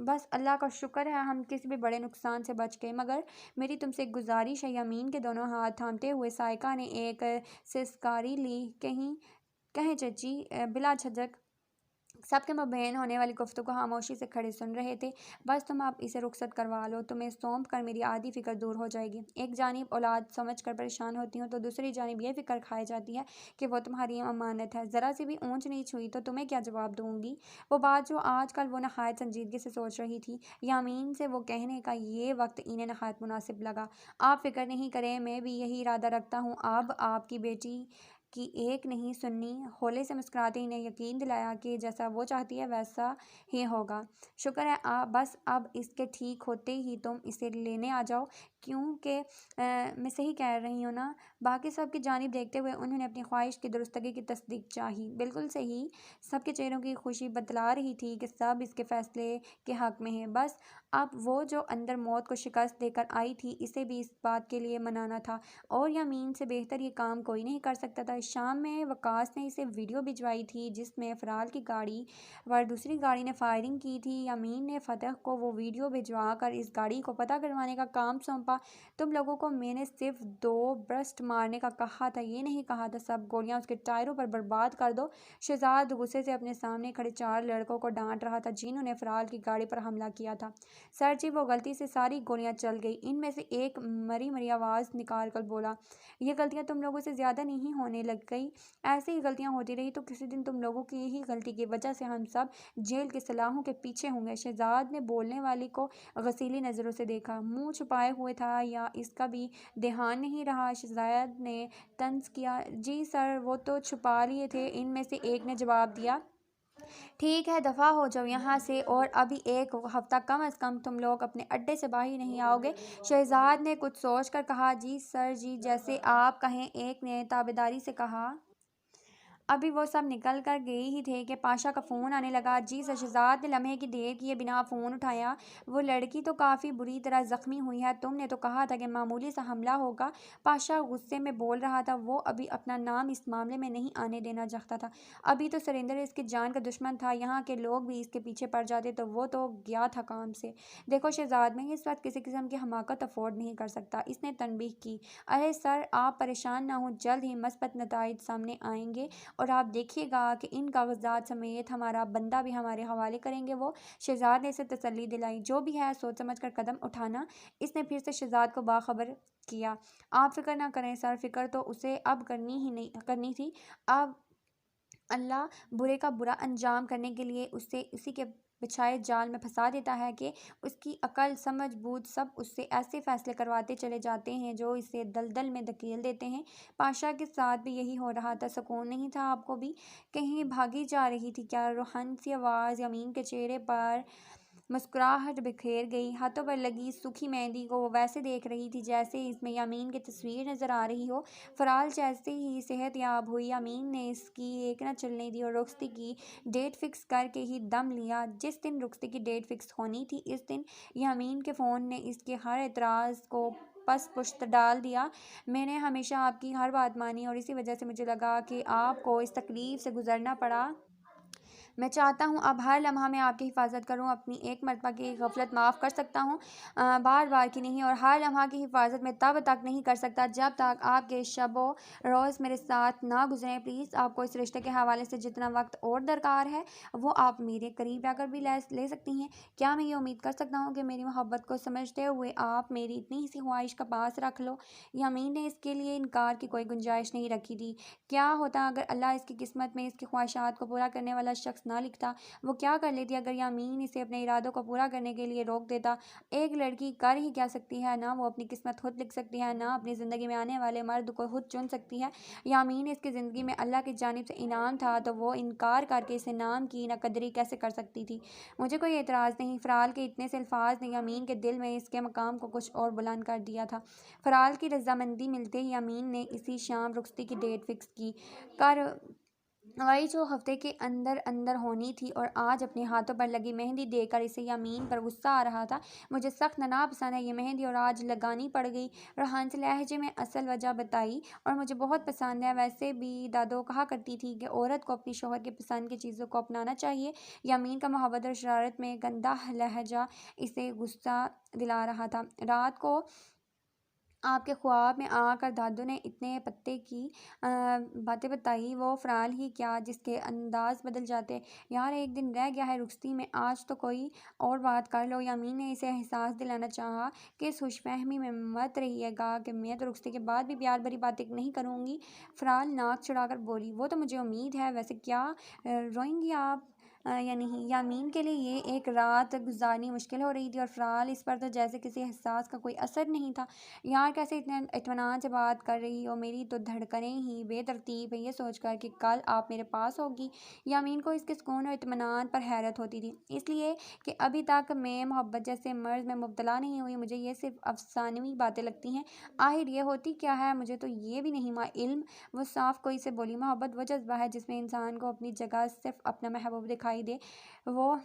بس اللہ کا شکر ہے ہم کسی بھی بڑے نقصان سے بچ گئے، مگر میری تم سے ایک گزارش ہے۔ یمین کے دونوں ہاتھ تھامتے ہوئے سائقہ نے ایک سسکاری لی۔ کہیں چچی، بلا جھجک۔ سب کے مابین ہونے والی گفتگو خاموشی سے کھڑے سن رہے تھے۔ بس تم اب اسے رخصت کروا لو، تمہیں سونپ کر میری آدھی فکر دور ہو جائے گی۔ ایک جانب اولاد سمجھ کر پریشان ہوتی ہوں تو دوسری جانب یہ فکر کھائی جاتی ہے کہ وہ تمہاری امانت ہے، ذرا سی بھی اونچ نیچ ہوئی تو تمہیں کیا جواب دوں گی۔ وہ بات جو آج کل وہ نہایت سنجیدگی سے سوچ رہی تھی، یامین سے وہ کہنے کا یہ وقت انہیں نہایت مناسب لگا۔ آپ فکر نہیں کریں، میں بھی یہی ارادہ رکھتا ہوں، اب آپ کی بیٹی کی ایک نہیں سننی۔ ہولے سے مسکراتے انہیں یقین دلایا کہ جیسا وہ چاہتی ہے ویسا ہی ہوگا۔ شکر ہے، بس اب اس کے ٹھیک ہوتے ہی تم اسے لینے آ جاؤ، کیونکہ میں صحیح کہہ رہی ہوں نا۔ باقی سب کی جانب دیکھتے ہوئے انہوں نے اپنی خواہش کی درستگی کی تصدیق چاہی۔ بالکل صحیح۔ سب کے چہروں کی خوشی بتلا رہی تھی کہ سب اس کے فیصلے کے حق میں ہیں۔ بس اب وہ جو اندر موت کو شکست دے کر آئی تھی، اسے بھی اس بات کے لیے منانا تھا، اور یمین سے بہتر یہ کام کوئی نہیں کر سکتا تھا۔ شام میں وقاص نے اسے ویڈیو بھجوائی تھی جس میں فرال کی گاڑی پر دوسری گاڑی نے فائرنگ کی تھی۔ یمین نے فتح کو وہ ویڈیو بھجوا کر اس گاڑی کو پتہ کروانے کا کام سونپا۔ تم لوگوں کو میں نے صرف 2 برسٹ مارنے کا کہا تھا، یہ نہیں کہا تھا سب گولیاں اس کے ٹائروں پر برباد کر دو۔ شہزاد غصے سے اپنے سامنے کھڑے 4 لڑکوں کو ڈانٹ رہا تھا جنہوں نے فرال کی گاڑی پر حملہ کیا تھا۔ سر جی، وہ غلطی سے ساری گولیاں چل گئی۔ ان میں سے ایک مری مری آواز نکال کر بولا، یہ غلطیاں تم لوگوں سے زیادہ نہیں ہونے لگ گئی؟ ایسے ہی غلطیاں ہوتی رہی تو کسی دن تم لوگوں کی یہی غلطی کی وجہ سے ہم سب جیل کے سلاخوں کے پیچھے ہوں گے۔ شہزاد نے بولنے والی کو غسیلی نظروں سے دیکھا۔ منہ چھپائے ہوئے تھا یا اس کا بھی دھیان نہیں رہا؟ شہزاد نے طنز کیا۔ جی سر، وہ تو چھپا لیے تھے، ان میں سے ایک نے جواب دیا۔ ٹھیک ہے، دفعہ ہو جاؤ یہاں سے، اور ابھی 1 ہفتہ کم از کم تم لوگ اپنے اڈے سے باہر نہیں آؤ گے۔ شہزاد نے کچھ سوچ کر کہا، جی سر جی، جیسے آپ کہیں۔ ایک نے تابعداری سے کہا۔ ابھی وہ سب نکل کر گئے ہی تھے کہ پاشا کا فون آنے لگا۔ جی سر۔ شہزاد نے لمحے کی دیر کیے بنا فون اٹھایا۔ وہ لڑکی تو کافی بری طرح زخمی ہوئی ہے، تم نے تو کہا تھا کہ معمولی سا حملہ ہوگا۔ پاشا غصے میں بول رہا تھا، وہ ابھی اپنا نام اس معاملے میں نہیں آنے دینا چاہتا تھا۔ ابھی تو سریندر اس کی جان کا دشمن تھا، یہاں کے لوگ بھی اس کے پیچھے پڑ جاتے تو وہ تو گیا تھا کام سے۔ دیکھو شہزاد، میں اس وقت کسی قسم کی حماقت افورڈ نہیں کر سکتا، اس نے تنبیہ کی۔ ارے سر، آپ پریشان نہ ہوں، جلد ہی مثبت نتائج سامنے آئیں گے اور آپ دیکھیے گا کہ ان کاغذات سمیت ہمارا بندہ بھی ہمارے حوالے کریں گے وہ۔ شہزاد نے اسے تسلی دلائی۔ جو بھی ہے سوچ سمجھ کر قدم اٹھانا۔ اس نے پھر سے شہزاد کو باخبر کیا۔ آپ فکر نہ کریں سر، فکر تو اسے اب کرنی تھی۔ اب اللہ برے کا برا انجام کرنے کے لیے اسے اسی کے بچھائے جال میں پھنسا دیتا ہے کہ اس کی عقل سمجھ بوجھ سب اس سے ایسے فیصلے کرواتے چلے جاتے ہیں جو اسے دلدل میں دھکیل دیتے ہیں۔ پاشا کے ساتھ بھی یہی ہو رہا تھا۔ سکون نہیں تھا آپ کو بھی؟ کہیں بھاگی جا رہی تھی کیا؟ روحن سی آواز۔ یمین کے چہرے پر مسکراہٹ بکھیر گئی۔ ہاتھوں پر لگی سوکھی مہندی کو وہ ویسے دیکھ رہی تھی جیسے اس میں یمین کی تصویر نظر آ رہی ہو۔ فرال جیسے ہی صحت یاب ہوئی، یمین نے اس کی ایک نہ چلنے دی اور رخصتی کی ڈیٹ فکس کر کے ہی دم لیا۔ جس دن رخصتی کی ڈیٹ فکس ہونی تھی اس دن یمین کے فون نے اس کے ہر اعتراض کو پس پشت ڈال دیا۔ میں نے ہمیشہ آپ کی ہر بات مانی اور اسی وجہ سے مجھے لگا کہ آپ کو اس تکلیف سے گزرنا پڑا۔ میں چاہتا ہوں اب ہر لمحہ میں آپ کی حفاظت کروں، اپنی ایک مرتبہ کی غفلت معاف کر سکتا ہوں، بار بار کی نہیں، اور ہر لمحہ کی حفاظت میں تب تک نہیں کر سکتا جب تک آپ کے شب و روز میرے ساتھ نہ گزریں۔ پلیز آپ کو اس رشتے کے حوالے سے جتنا وقت اور درکار ہے وہ آپ میرے قریب آ کر بھی لے سکتی ہیں۔ کیا میں یہ امید کر سکتا ہوں کہ میری محبت کو سمجھتے ہوئے آپ میری اتنی سی خواہش کا پاس رکھ لو؟ یامین نے اس کے لیے انکار کی کوئی گنجائش نہیں رکھی تھی۔ کیا ہوتا اگر اللہ اس کی قسمت میں اس کی خواہشات کو پورا کرنے والا شخص نہ لکھتا؟ وہ کیا کر لیتی اگر یامین اسے اپنے ارادوں کو پورا کرنے کے لیے روک دیتا؟ ایک لڑکی کر ہی کیا سکتی ہے؟ نہ وہ اپنی قسمت خود لکھ سکتی ہے، نہ اپنی زندگی میں آنے والے مرد کو خود چن سکتی ہے۔ یامین اس کی زندگی میں اللہ کی جانب سے انعام تھا تو وہ انکار کر کے اس انعام کی ناقدری کیسے کر سکتی تھی؟ مجھے کوئی اعتراض نہیں۔ فرال کے اتنے سے الفاظ نے یامین کے دل میں اس کے مقام کو کچھ اور بلند کر دیا تھا۔ فرال کی رضامندی ملتے ہی یامین نے اسی شام رخصتی کی ڈیٹ فکس کی کارروائی جو ہفتے کے اندر اندر ہونی تھی، اور آج اپنے ہاتھوں پر لگی مہندی دیکھ کر اسے یامین پر غصہ آ رہا تھا۔ مجھے سخت ناپسند ہے یہ مہندی اور آج لگانی پڑ گئی، ریحان سے لہجے میں اصل وجہ بتائی، اور مجھے بہت پسند ہے۔ ویسے بھی دادو کہا کرتی تھی کہ عورت کو اپنی شوہر کی پسند کی چیزوں کو اپنانا چاہیے۔ یامین کا محبت اور شرارت میں گندا لہجہ اسے غصہ دلا رہا تھا۔ رات کو آپ کے خواب میں آ کر دادو نے اتنے پتے کی باتیں بتائی، وہ فرال ہی کیا جس کے انداز بدل جاتے۔ یار ایک دن رہ گیا ہے رخصتی میں، آج تو کوئی اور بات کر لو۔ یامین نے اسے احساس دلانا چاہا کہ اس خوش فہمی میں مت رہیے گا کہ میں تو رخصتی کے بعد بھی پیار بھری باتیں نہیں کروں گی۔ فرال ناک چڑھا کر بولی، وہ تو مجھے امید ہے، ویسے کیا روئیں گی آپ یا نہیں؟ یامین کے لیے یہ ایک رات گزارنی مشکل ہو رہی تھی، اور فرال اس پر تو جیسے کسی احساس کا کوئی اثر نہیں تھا۔ یار کیسے اتنے اطمینان سے بات کر رہی ہو، میری تو دھڑکنیں ہی بے ترتیب ہیں یہ سوچ کر کہ کل آپ میرے پاس ہوگی۔ یامین کو اس کے سکون اور اطمینان پر حیرت ہوتی تھی، اس لیے کہ ابھی تک میں محبت جیسے مرض میں مبتلا نہیں ہوئی، مجھے یہ صرف افسانوی باتیں لگتی ہیں۔ آخر یہ ہوتی کیا ہے مجھے تو یہ بھی نہیں علم۔ وہ صاف کوئی سے بولی، محبت وہ جذبہ ہے جس میں انسان کو اپنی جگہ صرف اپنا محبوب دکھائی دے، وہ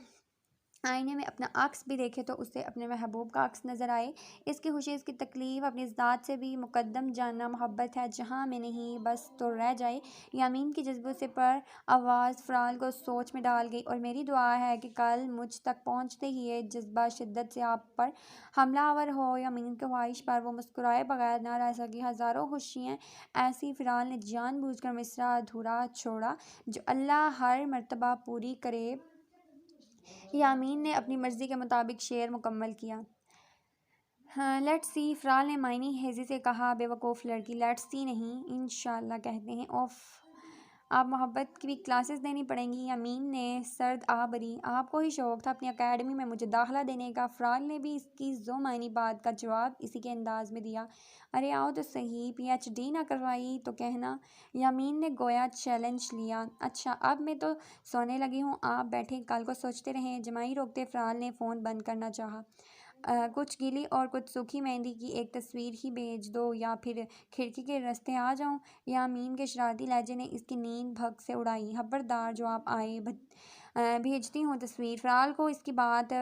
آئینے میں اپنا عکس بھی دیکھے تو اسے اپنے محبوب کا عکس نظر آئے۔ اس کی خوشی، اس کی تکلیف اپنی ذات سے بھی مقدم جاننا محبت ہے، جہاں میں نہیں بس تو رہ جائے۔ یامین کی جذبوں سے پر آواز فرال کو سوچ میں ڈال گئی، اور میری دعا ہے کہ کل مجھ تک پہنچتے ہی یہ جذبہ شدت سے آپ پر حملہ آور ہو۔ یامین کی خواہش پر وہ مسکرائے بغیر نہ رہ سکی۔ ہزاروں خوشیاں ایسی فرال نے جان بوجھ کر مصرعہ ادھورا چھوڑا جو اللہ ہر مرتبہ پوری کرے۔ یامین نے اپنی مرضی کے مطابق شعر مکمل کیا۔ لیٹس سی، فرال نے معنی ہیزی سے کہا۔ بے وقوف لڑکی، لیٹس سی نہیں انشاءاللہ کہتے ہیں۔ اوف، آپ محبت کی بھی کلاسز دینی پڑیں گی۔ یامین نے سرد آ بھری، آپ کو ہی شوق تھا اپنی اکیڈمی میں مجھے داخلہ دینے کا۔ فرال نے بھی اس کی ذو معنی بات کا جواب اسی کے انداز میں دیا۔ ارے آؤ تو صحیح، پی ایچ ڈی نہ کروائی تو کہنا۔ یامین نے گویا چیلنج لیا۔ اچھا اب میں تو سونے لگی ہوں، آپ بیٹھیں کل کو سوچتے رہیں۔ جمائی روکتے فرال نے فون بند کرنا چاہا۔ کچھ گیلی اور کچھ سوکھی مہندی کی ایک تصویر ہی بھیج دو یا پھر کھڑکی کے راستے آ جاؤں۔ یامین کے شرارتی لہجے نے اس کی نیند بھگ سے اڑائی۔ خبردار جو آپ آئے بھیجتی ہوں تصویر۔ فرال کو اس کی بات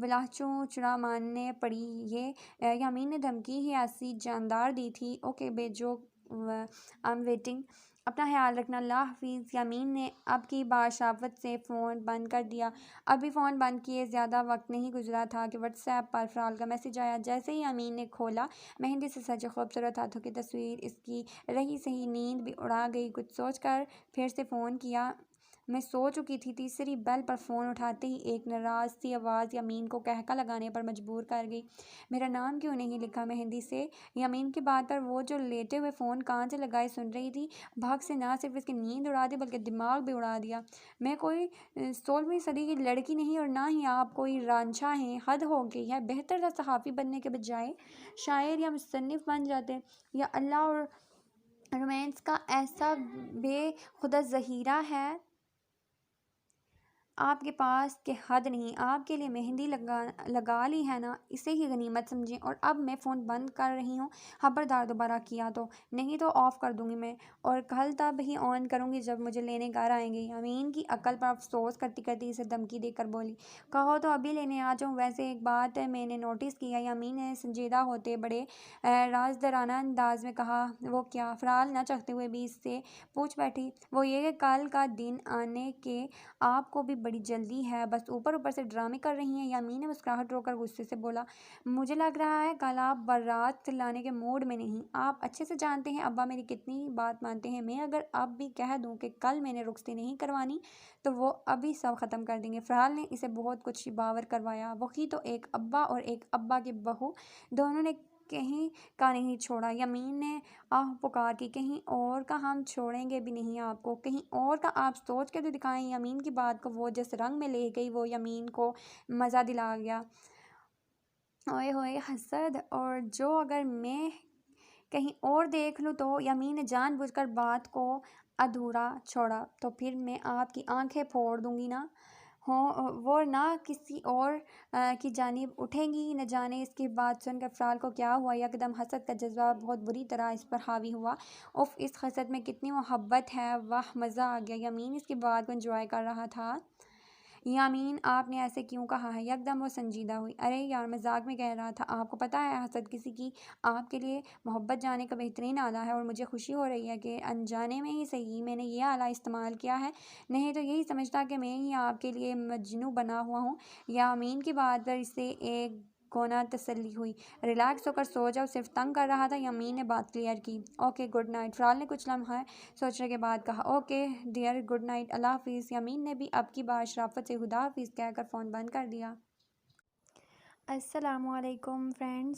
بلاچوں چڑا ماننے پڑی۔ یہ یامین نے دھمکی ہی ایسی جاندار دی تھی۔ اوکے بھیجو، آئی ایم ویٹنگ۔ اپنا خیال رکھنا، اللہ حافظ۔ یامین نے اب کی بار شرافت سے فون بند کر دیا۔ ابھی فون بند کیے زیادہ وقت نہیں گزرا تھا کہ واٹس ایپ پر فرال کا میسج آیا۔ جیسے ہی یامین نے کھولا، مہندی سے سجے خوبصورت ہاتھوں کی تصویر اس کی رہی سہی نیند بھی اڑا گئی۔ کچھ سوچ کر پھر سے فون کیا۔ میں سو چکی تھی۔ تیسری بیل پر فون اٹھاتے ہی ایک ناراض سی آواز یامین کو قہقہ لگانے پر مجبور کر گئی۔ میرا نام کیوں نہیں لکھا مہندی سے؟ یامین کی بات پر وہ جو لیٹے ہوئے فون کان سے لگائے سن رہی تھی، بھگ سے نہ صرف اس کی نیند اڑا دی بلکہ دماغ بھی اڑا دیا۔ میں کوئی 16ویں صدی کی لڑکی نہیں، اور نہ ہی آپ کوئی رانجھا ہیں، حد ہو گئی ہے۔ بہتر تھا صحافی بننے کے بجائے شاعر یا مصنف بن جاتے۔ یا اللہ، اور رومانس کا ایسا بے خودہ ظہیرہ ہے آپ کے پاس کہ حد نہیں، آپ کے لیے مہندی لگا لی ہے نا، اسے ہی غنیمت سمجھیں۔ اور اب میں فون بند کر رہی ہوں، خبردار دوبارہ کیا تو، نہیں تو آف کر دوں گی میں، اور کل تب ہی آن کروں گی جب مجھے لینے گھر آئیں گے۔ یامین کی عقل پر افسوس کرتی کرتی اسے دھمکی دے کر بولی، کہو تو ابھی لینے آ جاؤں۔ ویسے ایک بات میں نے نوٹس کیا، یامین نے سنجیدہ ہوتے بڑے رازدارانہ انداز میں کہا۔ وہ کیا؟ فرحال نہ چاہتے ہوئے بھی اس سے پوچھ بیٹھی۔ وہ یہ کہ کل کا دن آنے کے آپ کو بھی بڑی جلدی ہے، بس اوپر اوپر سے ڈرامے کر رہی ہیں۔ یامین نے مسکراہٹ روک کر غصے سے بولا، مجھے لگ رہا ہے کل آپ بارات لانے کے موڈ میں نہیں۔ آپ اچھے سے جانتے ہیں ابا میری کتنی بات مانتے ہیں، میں اگر اب بھی کہہ دوں کہ کل میں نے رخصتی نہیں کروانی تو وہ ابھی سب ختم کر دیں گے۔ فرحال نے اسے بہت کچھ باور کروایا، وہی تو ایک ابا اور ایک ابا کی بہو، دونوں نے کہیں کا نہیں چھوڑا۔ یامین نے آہ پکار کی، کہیں اور کا ہم چھوڑیں گے بھی نہیں آپ کو، کہیں اور کا آپ سوچ کے تو دکھائیں۔ یامین کی بات کو وہ جس رنگ میں لے گئی وہ یامین کو مزہ دلا گیا۔ اوئے ہوئے حسد، اور جو اگر میں کہیں اور دیکھ لوں تو؟ یامین نے جان بوجھ کر بات کو ادھورا چھوڑا، تو پھر میں آپ کی آنکھیں پھوڑ دوں گی نا، وہ نہ کسی اور کی جانب اٹھیں گی۔ نہ جانے اس کی بات سن کر فرحال کو کیا ہوا، یکدم حسد کا جذبہ بہت بری طرح اس پر حاوی ہوا۔ اف، اس حسد میں کتنی محبت ہے، واہ مزہ آ گیا۔ یامین اس کی بات کو انجوائے کر رہا تھا۔ یامین آپ نے ایسے کیوں کہا ہے؟ یکدم وہ سنجیدہ ہوئی، ارے یار مذاق میں کہہ رہا تھا، آپ کو پتہ ہے حسد کسی کی آپ کے لیے محبت جانے کا بہترین آلہ ہے، اور مجھے خوشی ہو رہی ہے کہ انجانے میں ہی صحیح میں نے یہ آلہ استعمال کیا ہے، نہیں تو یہی سمجھتا کہ میں ہی آپ کے لیے مجنوں بنا ہوا ہوں۔ یامین کی بات پر اسے ایک گونا تسلی ہوئی، ریلیکس ہو کر سو جاؤ، صرف تنگ کر رہا تھا۔ یامین نے بات کلیئر کی، اوکے گڈ نائٹ۔ فرحال نے کچھ لمحہ سوچنے کے بعد کہا، اوکے ڈیئر گڈ نائٹ، اللہ حافظ۔ یامین نے بھی اب کی بار شرافت سے خدا حافظ کہہ کر فون بند کر دیا۔ السلام علیکم فرینڈز۔